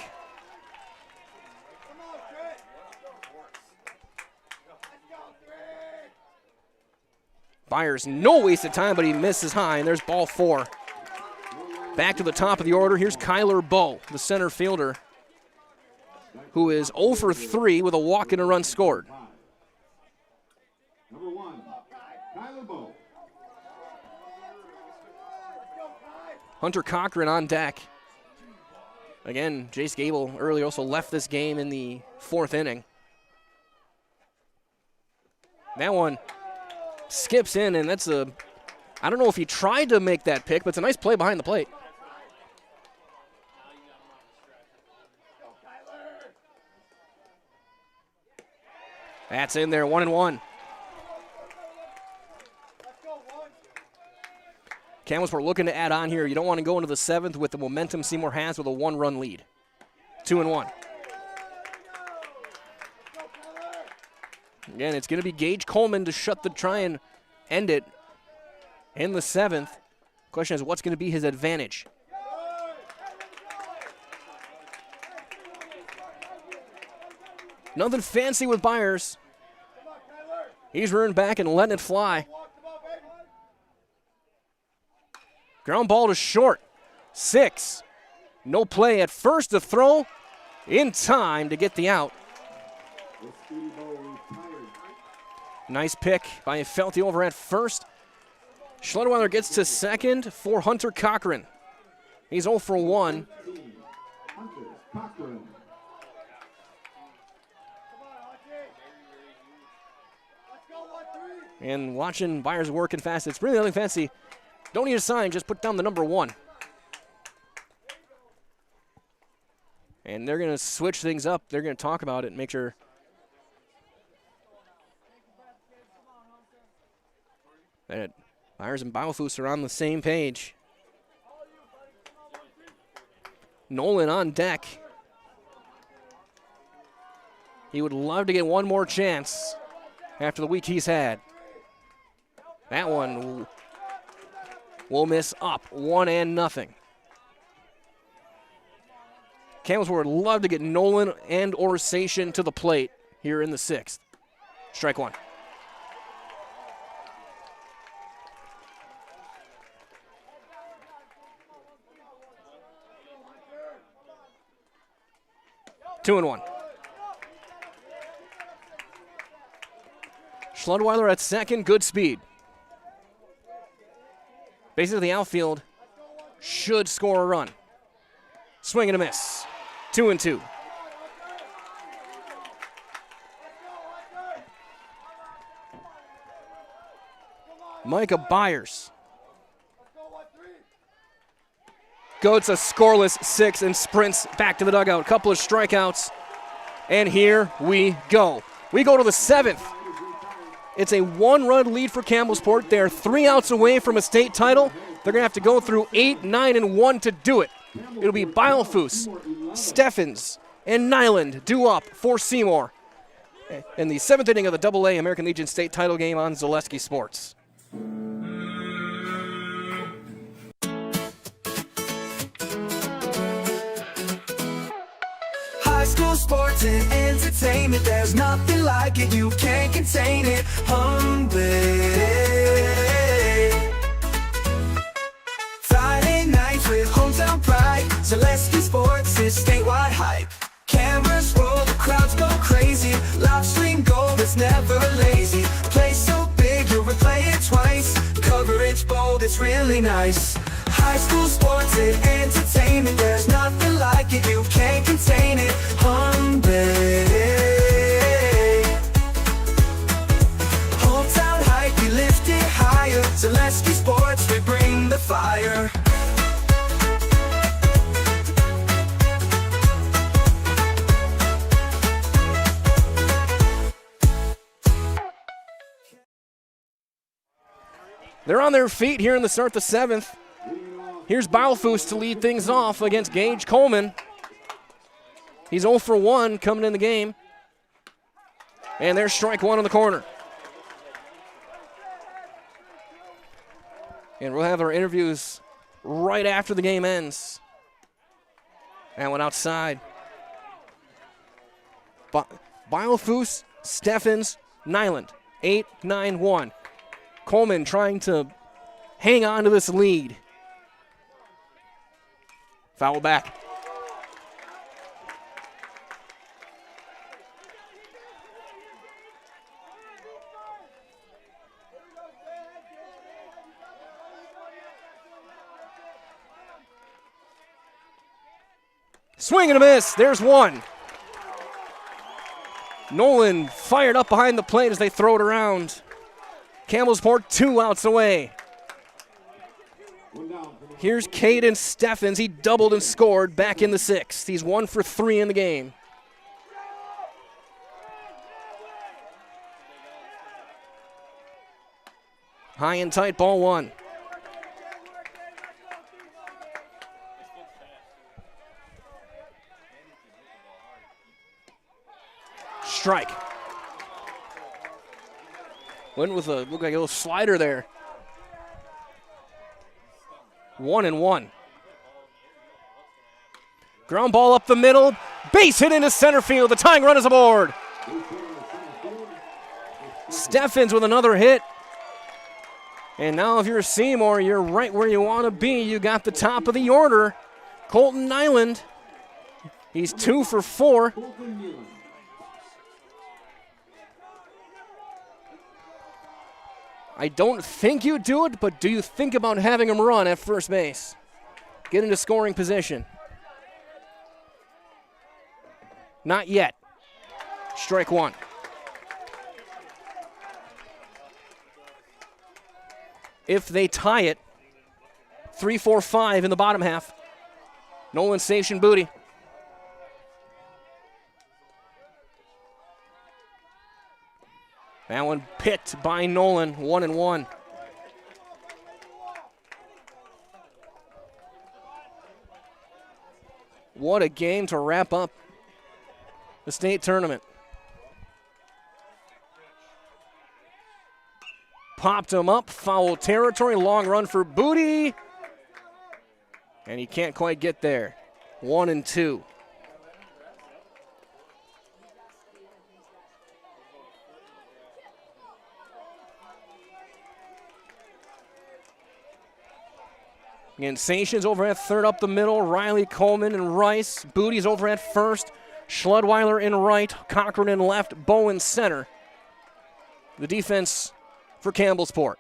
Byers, no wasted time, but he misses high, and there's ball 4. Back to the top of the order. Here's Kyler Bowe, the center fielder, who is 0 for 3 with a walk and a run scored. Number 1, Kyler Bowe. Hunter Cochran on deck. Again, Jace Gable earlier also left this game in the 4th inning. That one skips in, and that's a, I don't know if he tried to make that pick, but it's a nice play behind the plate. That's in there, 1-1. Campbellsport looking to add on here. You don't want to go into the 7th with the momentum Seymour has with a 1-run lead. 2-1. Again, it's going to be Gage Coleman to try and end it in the 7th. Question is, what's going to be his advantage? Nothing fancy with Byers. He's rearing back and letting it fly. Ground ball to short. 6. No play at first to throw in time to get the out. Nice pick by Felty over at first. Schludweiler gets to second for Hunter Cochran. He's 0 for 1. And watching Byers working fast, it's really nothing fancy. Don't need a sign, just put down the number 1. And they're going to switch things up. They're going to talk about it and make sure. That Byers and Bilefus are on the same page. Nolan on deck. He would love to get one more chance after the week he's had. That one will miss up 1-0. Campbellsport would love to get Nolan and or Sation to the plate here in the 6th. Strike one. Two and one. Schlundweiler at second, good speed. Basically, the outfield should score a run. Swing and a miss. 2-2. Micah Byers goes a scoreless 6 and sprints back to the dugout. Couple of strikeouts, and here we go. We go to the 7th. It's a 1-run lead for Campbellsport. They're 3 outs away from a state title. They're going to have to go through 8, 9, and 1 to do it. It'll be Beilfuss, Steffens, and Nyland due up for Seymour in the 7th inning of the AA American Legion state title game on Zaleski Sports. High school sports and entertainment, there's nothing like it, you can't contain it. Friday nights with hometown pride, Zaleski Sports is statewide hype. Cameras roll, the crowds go crazy, live stream gold, it's never lazy. Play so big, you'll replay it twice, coverage bold, it's really nice. High school sports and entertainment, there's nothing like it, you can't contain it. Hometown hype, we lift it higher. Zaleski Sports, we bring the fire. They're on their feet here in the start of the 7th. Here's Beilfuss to lead things off against Gage Coleman. He's 0 for 1 coming in the game. And there's strike one on the corner. And we'll have our interviews right after the game ends. And one outside. Beilfuss, Steffens, Nyland. 8-9-1. Coleman trying to hang on to this lead. Foul back. Swing and a miss. There's one. Nolan fired up behind the plate as they throw it around. Campbellsport 2 outs away. Here's Caden Steffens. He doubled and scored back in the 6th. He's 1 for 3 in the game. High and tight, ball 1. Strike. Went with looked like a little slider there. 1-1. Ground ball up the middle. Base hit into center field. The tying run is aboard. Steffens with another hit. And now if you're Seymour, you're right where you want to be. You got the top of the order. Colton Nyland. He's 2 for 4. I don't think you do it, but do you think about having him run at first base? Get into scoring position. Not yet. Strike one. If they tie it, 3-4-5 in the bottom half. Nolan Station Booty. That one picked by Nolan, 1-1. What a game to wrap up the state tournament. popped him up, foul territory, long run for Booty. And he can't quite get there. 1 and 2. Again, Sations over at third up the middle. Riley, Coleman, and Rice. Booty's over at first. Schludweiler in right. Cochran in left. Bowen center. The defense for Campbellsport.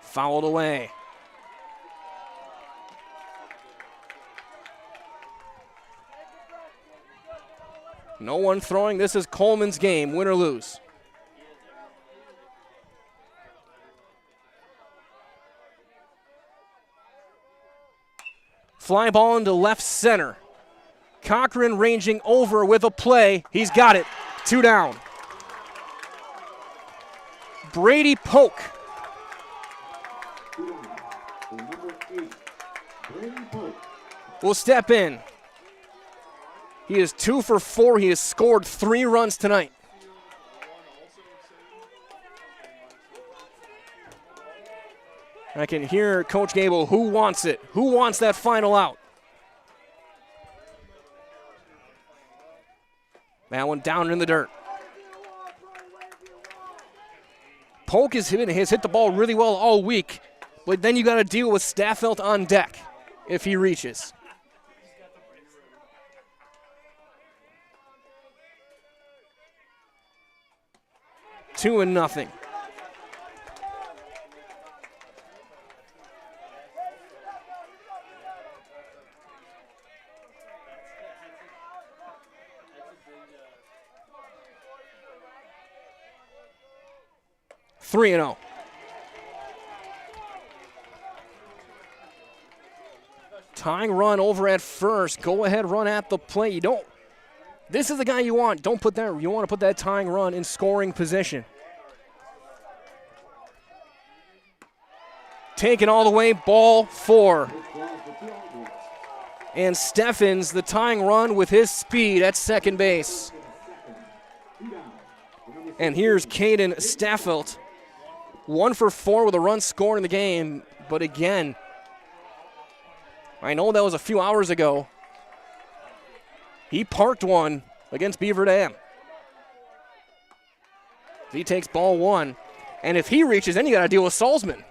Fouled away. No one throwing. This is Coleman's game, win or lose. Fly ball into left center. Cochran ranging over with a play. He's got it. 2 down. Brady Polk. Will step in. He is 2 for 4. He has scored 3 runs tonight. I can hear Coach Gable, who wants it? Who wants that final out? That one down in the dirt. Polk has hit the ball really well all week, but then you got to deal with Staffelt on deck if he reaches. Two and nothing. Three and 0. Tying run over at first. Go ahead, run at the plate. You don't. This is the guy you want. Don't put that. You want to put that tying run in scoring position. Taken all the way, ball 4. And Steffens, the tying run with his speed at second base. And here's Caden Staffelt. 1 for 4 with a run scored in the game, but again, I know that was a few hours ago. He parked one against Beaver Dam. He takes ball 1, and if he reaches, then you got to deal with Salzman,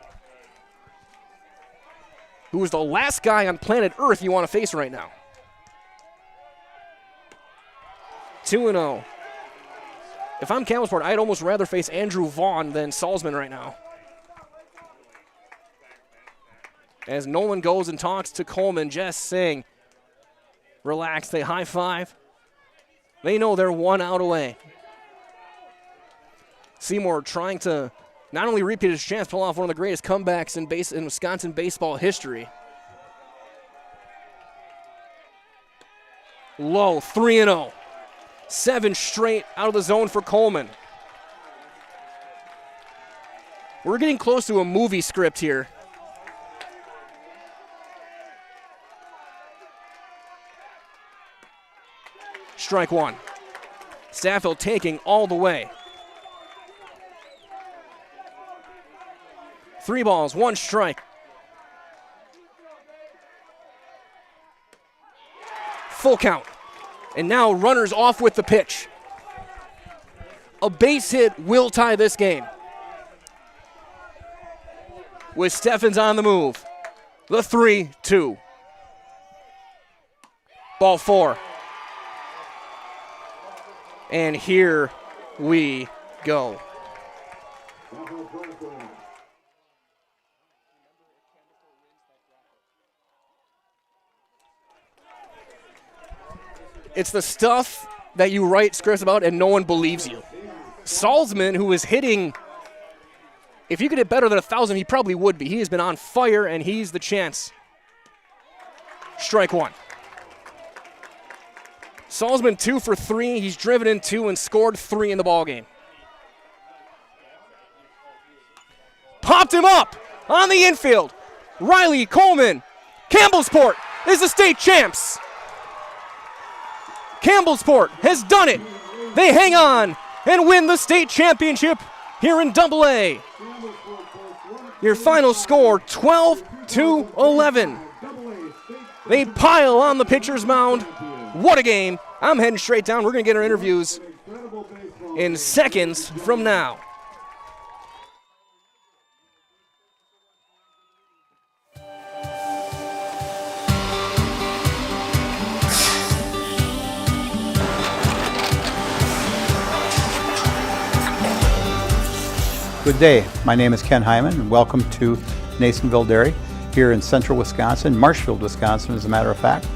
who is the last guy on planet Earth you want to face right now. 2-0. If I'm Campbellsport, I'd almost rather face Andrew Vaughn than Salzman right now. As Nolan goes and talks to Coleman, just saying, relax, they high five. They know they're 1 out away. Seymour trying to not only repeat his chance, pull off one of the greatest comebacks in Wisconsin baseball history. Low, 3-0. 7 straight out of the zone for Coleman. We're getting close to a movie script here. Strike 1. Staffel taking all the way. 3 balls, 1 strike. Full count. And now runners off with the pitch. A base hit will tie this game. With Steffens on the move. The 3-2. Ball 4. And here we go. It's the stuff that you write scripts about and no one believes you. Salzman, who is hitting, if you could hit better than 1,000, he probably would be. He has been on fire, and he's the chance. Strike 1. Salzman 2 for 3. He's driven in 2 and scored 3 in the ballgame. Popped him up on the infield. Riley Coleman. Campbellsport is the state champs. Campbellsport has done it. They hang on and win the state championship here in AA. Your final score, 12-11. They pile on the pitcher's mound. What a game. I'm heading straight down. We're going to get our interviews in seconds from now. Good day. My name is Ken Hyman, and welcome to Nasonville Dairy here in central Wisconsin, Marshfield, Wisconsin, as a matter of fact.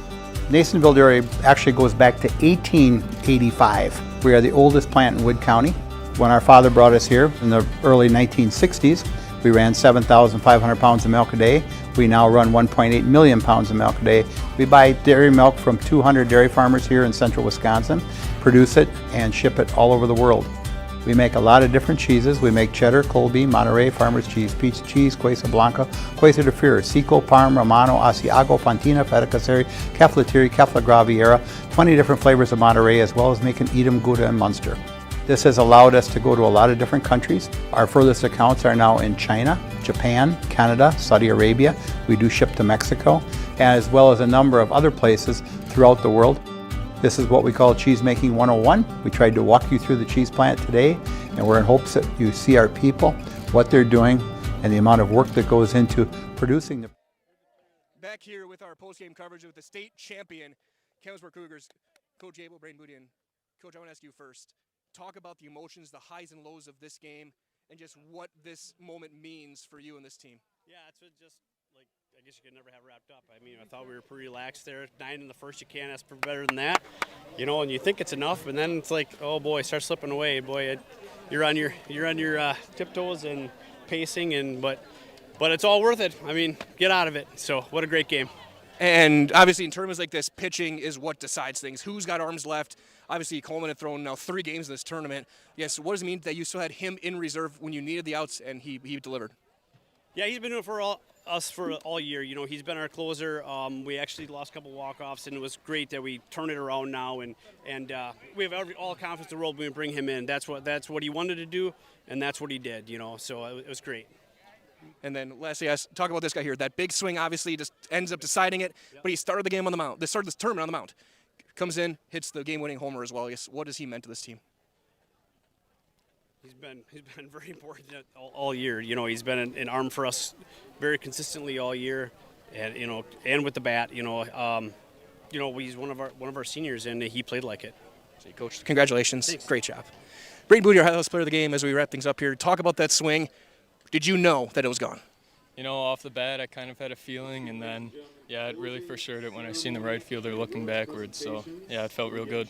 Nasonville Dairy actually goes back to 1885. We are the oldest plant in Wood County. When our father brought us here in the early 1960s, we ran 7,500 pounds of milk a day. We now run 1.8 million pounds of milk a day. We buy dairy milk from 200 dairy farmers here in central Wisconsin, produce it, and ship it all over the world. We make a lot of different cheeses. We make cheddar, Colby, Monterey, Farmer's Cheese, Peach Cheese, Quesa Blanca, Quesa de Freer, Seco, Parm, Romano, Asiago, Fontina, Feta Caseri, Caflateri, Cafla Graviera, 20 different flavors of Monterey, as well as making Edam, Gouda, and Munster. This has allowed us to go to a lot of different countries. Our furthest accounts are now in China, Japan, Canada, Saudi Arabia. We do ship to Mexico, as well as a number of other places throughout the world. This is what we call Cheese Making 101. We tried to walk you through the cheese plant today, and we're in hopes that you see our people, what they're doing, and the amount of work that goes into producing the. Back here with our post-game coverage with the state champion, Campbellsport Cougars, Coach Abel, Braden Booty, and Coach, I want to ask you first. Talk about the emotions, the highs and lows of this game, and just what this moment means for you and this team. Yeah, it's just like, I guess you could never have wrapped up. I mean, I thought we were pretty relaxed there. 9 in the first, you can't ask for better than that. You know, and you think it's enough, and then it's like, oh boy, start slipping away. Boy, you're on your tiptoes and pacing, but it's all worth it. I mean, get out of it. So what a great game. And obviously in tournaments like this, pitching is what decides things. Who's got arms left? Obviously Coleman had thrown now 3 games in this tournament. Yes, what does it mean that you still had him in reserve when you needed the outs and he delivered? Yeah, he's been doing it for us for all year. You know, he's been our closer. We actually lost a couple walk-offs, and it was great that we turn it around now. And we have all confidence in the world when we bring him in. That's what he wanted to do, and that's what he did. You know, so it was great. And then lastly, talk about this guy here. That big swing obviously just ends up deciding it, but he started the game on the mound. They started this tournament on the mound. Comes in, hits the game-winning homer as well. I guess, what has he meant to this team? He's been very important all year. You know, he's been an arm for us very consistently all year, and and with the bat. He's one of our seniors, and he played like it. So, Coach, congratulations! Thanks. Great job. Braden Booty, our highlight player of the game. As we wrap things up here, talk about that swing. Did you know that it was gone? You know, off the bat, I kind of had a feeling, and then, yeah, it really for sure it when I seen the right fielder looking backwards. So, yeah, it felt real good.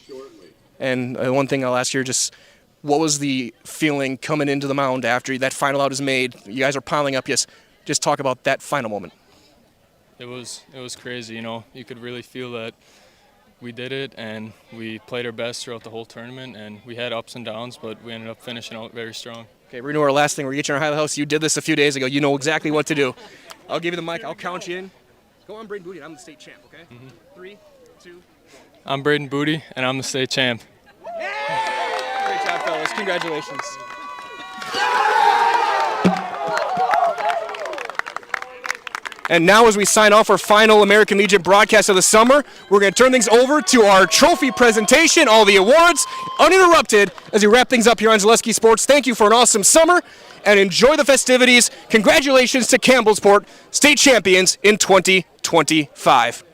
And one thing I'll ask you, just what was the feeling coming into the mound after that final out is made? You guys are piling up. Yes, just talk about that final moment. It was crazy. You know, you could really feel that we did it, and we played our best throughout the whole tournament, and we had ups and downs, but we ended up finishing out very strong. Okay, we're going to our last thing. We're going to get you in our highlight house. You did this a few days ago. You know exactly what to do. I'll give you the mic. I'll count you in. Go on, Braden Booty. I'm the state champ, okay? 3, 2, 1. I'm Braden Booty, and I'm the state champ. Great job, fellas. Congratulations. And now as we sign off our final American Legion broadcast of the summer, we're going to turn things over to our trophy presentation, all the awards, uninterrupted as we wrap things up here on Zaleski Sports. Thank you for an awesome summer, and enjoy the festivities. Congratulations to Campbellsport, state champions in 2025.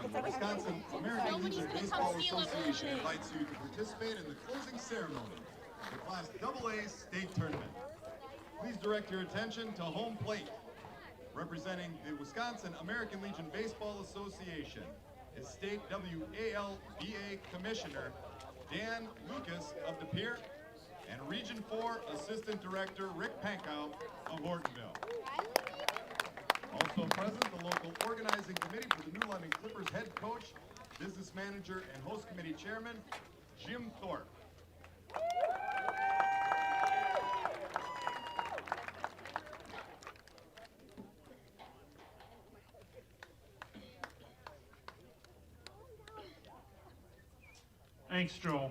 The Wisconsin American Legion Baseball Association invites you to participate in the closing ceremony of the Class AA State Tournament. Please direct your attention to home plate. Representing the Wisconsin American Legion Baseball Association is State WALBA Commissioner Dan Lucas of De Pere and Region 4 Assistant Director Rick Pankow of Ortonville. Also present, the local organizing committee for the New London Clippers head coach, business manager, and host committee chairman, Jim Thorpe. Thanks, Joe.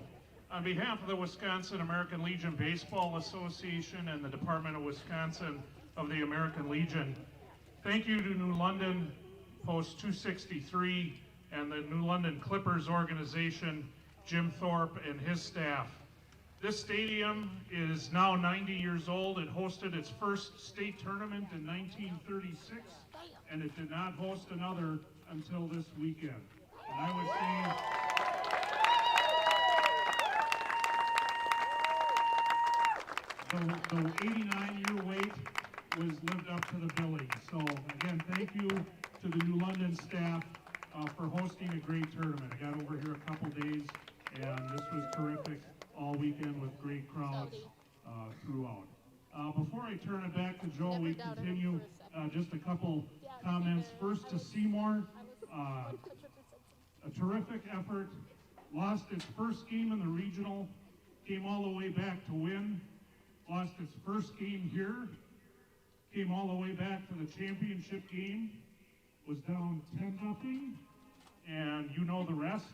On behalf of the Wisconsin American Legion Baseball Association and the Department of Wisconsin of the American Legion, thank you to New London Post 263 and the New London Clippers organization, Jim Thorpe and his staff. This stadium is now 90 years old. It hosted its first state tournament in 1936, and it did not host another until this weekend. And I would say the 89-year wait was lived up to the billing. So again, thank you to the New London staff for hosting a great tournament. I got over here a couple days, and this was terrific all weekend with great crowds throughout. Before I turn it back to Joe, we continue. Just a couple comments. First to Seymour, a terrific effort. Lost its first game in the regional, came all the way back to win. Lost its first game here, came all the way back to the championship game, was down 10-0, and you know the rest.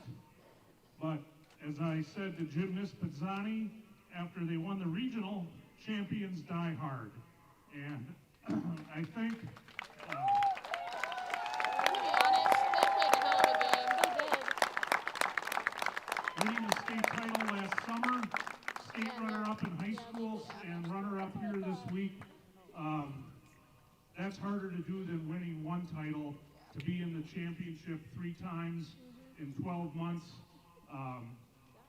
But as I said to Jim Nispizzani, after they won the regional, champions die hard. And I think winning the state title last summer, state runner-up in high schools and runner-up here this week, that's harder to do than winning one title. To be in the championship 3 times in 12 months.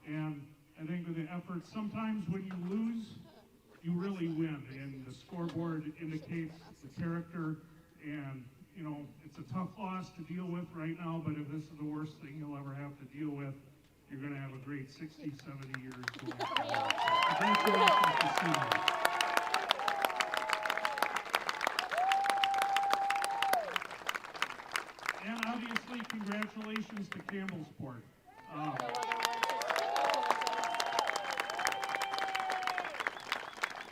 And I think with the effort, sometimes when you lose, you really win. And the scoreboard indicates the character. And, you know, it's a tough loss to deal with right now, but if this is the worst thing you'll ever have to deal with, you're going to have a great 60, 70 years going forward. Congratulations to Seymour. And obviously, congratulations to Campbellsport.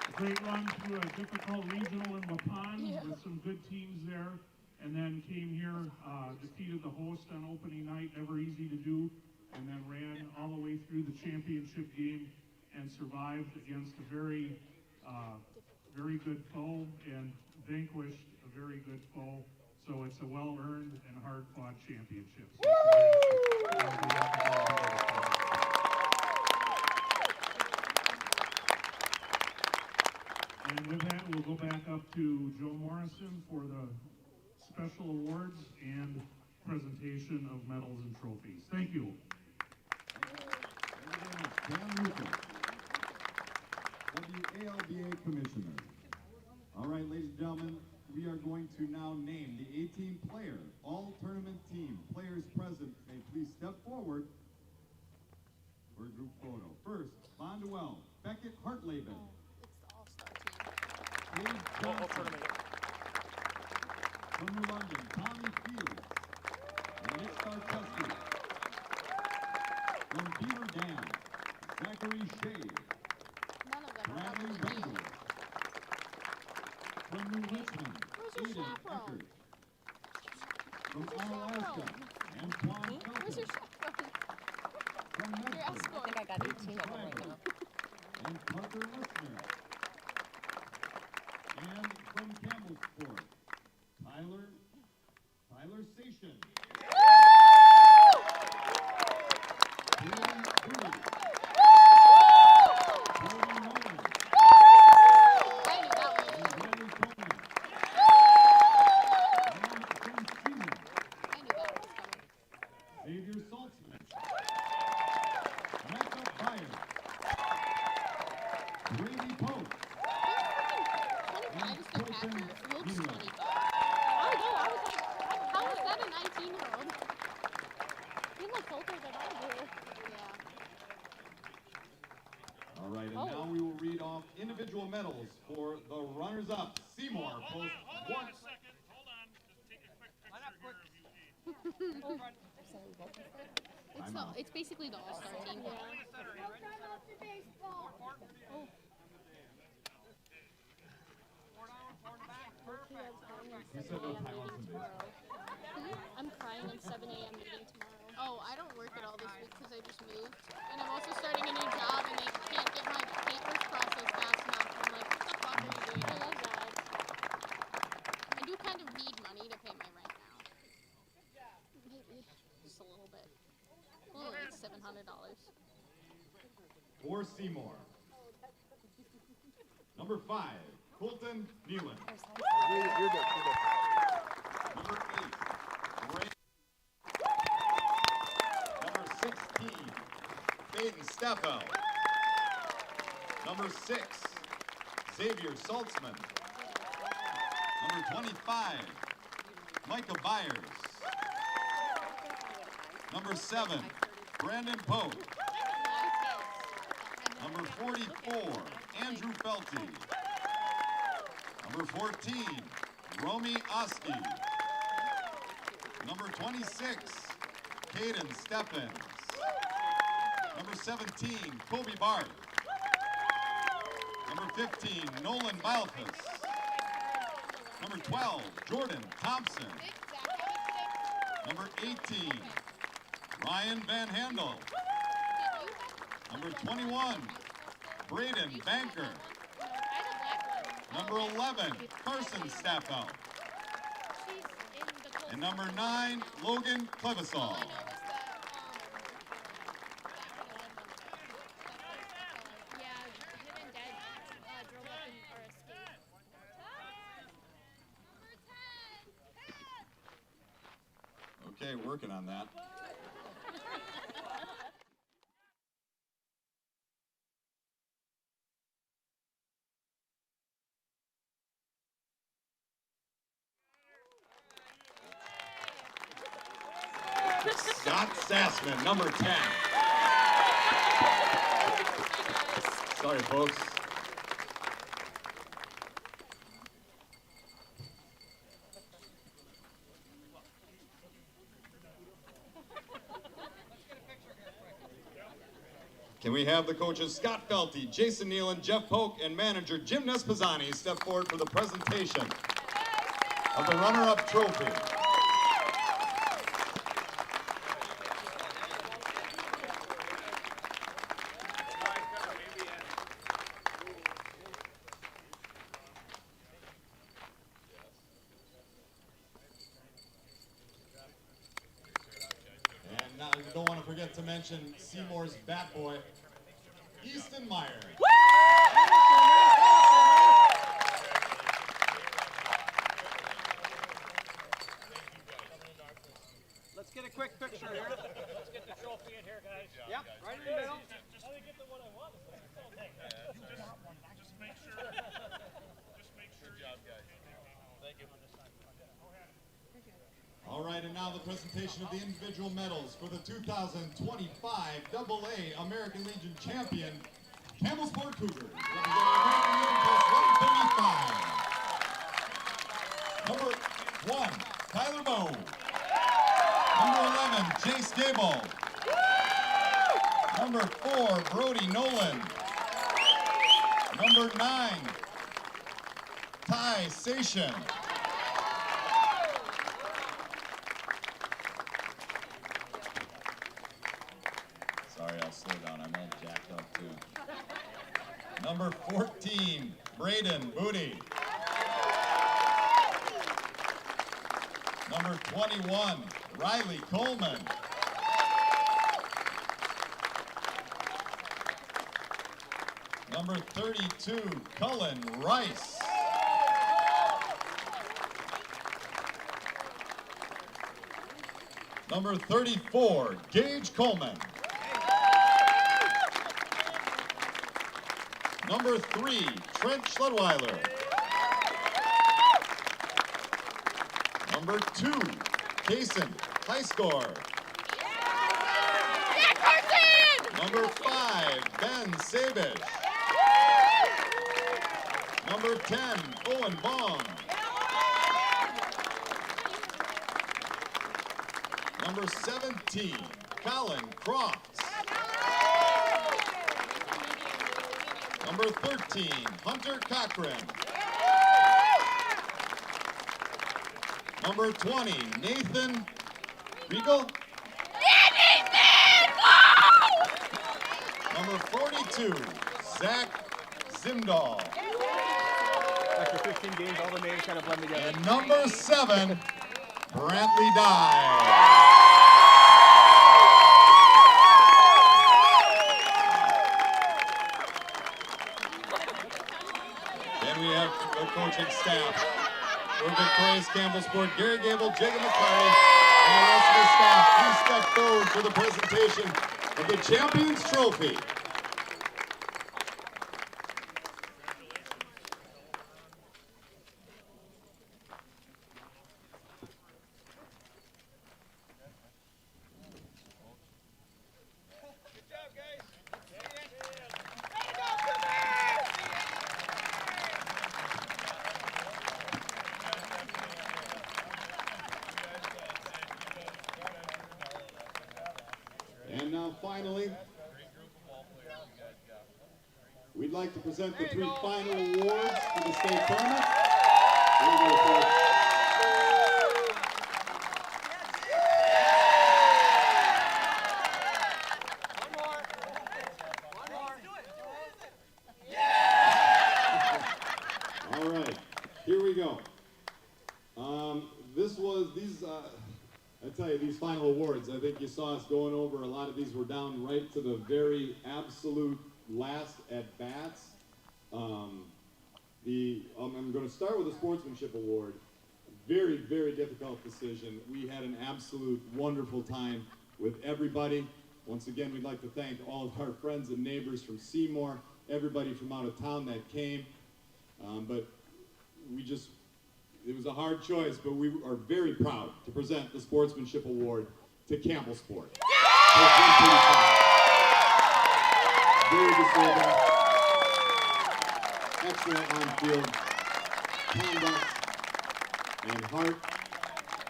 A great run through a difficult regional in Waupun with some good teams there, and then came here, defeated the host on opening night, never easy to do, and then ran all the way through the championship game and survived against a very, very good foe and vanquished a very good foe. So it's a well-earned and hard-fought championship. So and with that, we'll go back up to Joe Morrison for the special awards and presentation of medals and trophies. Thank you. Dan Lucas, WALBA Commissioner. All right, ladies and gentlemen, we are going to now name the 18 player all-tournament team. Players present may please step forward for a group photo. First, Bonduel, Beckett Hartleben. Dave Johnson. From New London, Tommy Fields and Nick Starcheski. From Beaver Dam, Zachary Shea. Bradley Wendell. From New Richmond, Aiden Eckert. From Alaska, Antoine Felton. From Medford, I think I got 18 of them right now. And Parker Listener. And from Campbellsport, Tyler Sation. Jason Looks Nealon. 20. I know, I was like, how is that a 19-year-old? He looks older than I do. Yeah. All right, and now we will read off individual medals for the runners-up. Seymour, post 1. It's basically the all-star team. Yeah. Oh. I'm crying on 7 a.m. meeting tomorrow. Oh, I don't work at all this week because I just moved. And I'm also starting a new job and they can't get my papers processed fast enough. I'm like, what the fuck are you doing? I love that. I do kind of need money to pay my rent now. Maybe. Just a little bit. Well, like $700. For Seymour. Number 5, Colton Nealon. You're good. Number 8, Ray. Number 16, Baden Steffel. Number 6, Xavier Saltzman. Number 25, Micah Byers. Number 7, Brandon Pope. Number 44, Andrew Felty. Number 14, Romy Oski. Number 26, Caden Stephens. Number 17, Kobe Barth. Number 15, Nolan Malthus. Number 12, Jordan Thompson. Number 18, Ryan Van Handel. Number 21, Braden Banker. Number 11, Carson Staffel. And number 9, Logan Clevisol. Okay, working on that. Scott Sassman, number 10. Sorry, folks. Can we have the coaches Scott Felty, Jason Nealon, Jeff Polk, and manager Jim Nespisani step forward for the presentation of the runner-up trophy. And now you don't want to forget to mention Seymour's bat boy, Easton Meyer. Let's get a quick picture here. Let's get the trophy in here, guys. Yep, right in the middle. Just get the one I want. Just make sure. Good job, guys. Thank you. All right, and now the presentation of the individual medals for the 2025 AA American Legion champion, Campbellsport Cougars, representing American Legion Post 135. Number 1, Tyler Bowe. Number 11, Jace Gable. Number 4, Brody Nolan. Number 9, Ty Sation. Sorry, I'll slow down. I'm all jacked up too. Number 14, Braden Booty. Number 21, Riley Coleman. Number 32, Cullen Rice. Number 34, Gage Coleman. Number 3, Trent Schledweiler. Number 2, Kaysen, high score. Number 5, Ben Sabish. Number 10, Owen Bong. Number 17, Colin Crofts. Number 13, Hunter Cochran. Number 20, Nathan Regal. Number 42, Zach Zimdahl. After 15 games, all the names kind of blend together. And number 7, Brantley Dye. Then we have the coaching staff. For victorious Campbellsport, Gary Gable, Jacob McCarty, and the rest of the staff, please step forward for the presentation of the Champions Trophy. And now finally, we'd like to present the 3 final awards for the state tournament. Here we go, folks. All right, here we go. I tell you, these final awards, I think you saw us going over, a lot of these were down right to the very absolute last at-bats. I'm going to start with the Sportsmanship Award. Very, very difficult decision. We had an absolute wonderful time with everybody. Once again, we'd like to thank all of our friends and neighbors from Seymour, everybody from out of town that came. But it was a hard choice, but we are very proud to present the Sportsmanship Award to Campbellsport. Very deserving. Excellent on-field conduct and heart,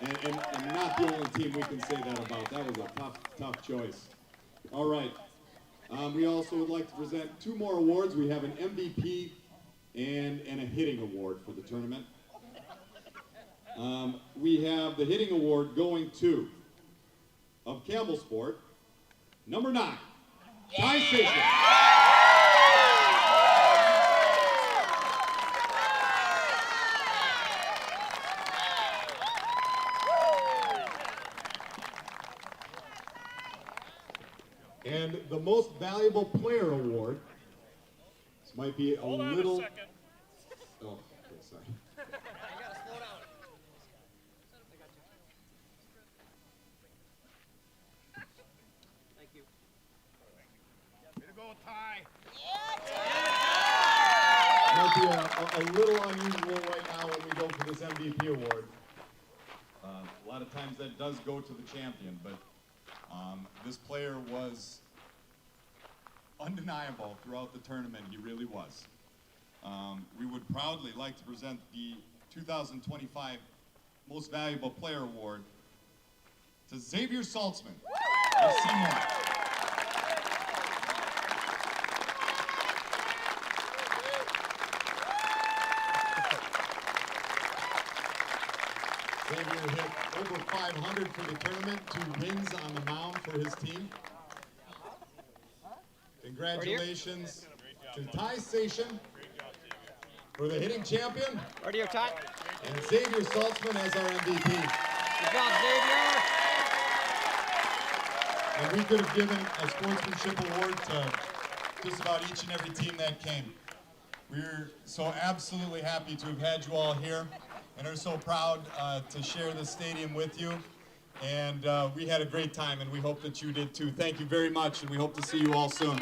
and not the only team we can say that about. That was a tough choice. All right. We also would like to present 2 more awards. We have an MVP and a hitting award for the tournament. We have the hitting award going to, of Campbellsport, number 9, Ty Station. And the most valuable player award, this might be a little... Hold on a second. Oh, okay, sorry. Might be a little unusual right now when we go for this MVP award. A lot of times that does go to the champion, but this player was undeniable throughout the tournament. He really was. We would proudly like to present the 2025 Most Valuable Player Award to Xavier Saltzman of Seymour. Xavier hit over 500 for the tournament, 2 wins on the mound for his team. Congratulations to Ty Station for the hitting champion. Radio Ty. And Xavier Saltzman as our MVP. Good job, Xavier. And we could have given a sportsmanship award to just about each and every team that came. We're so absolutely happy to have had you all here and are so proud to share this stadium with you. And we had a great time, and we hope that you did too. Thank you very much, and we hope to see you all soon.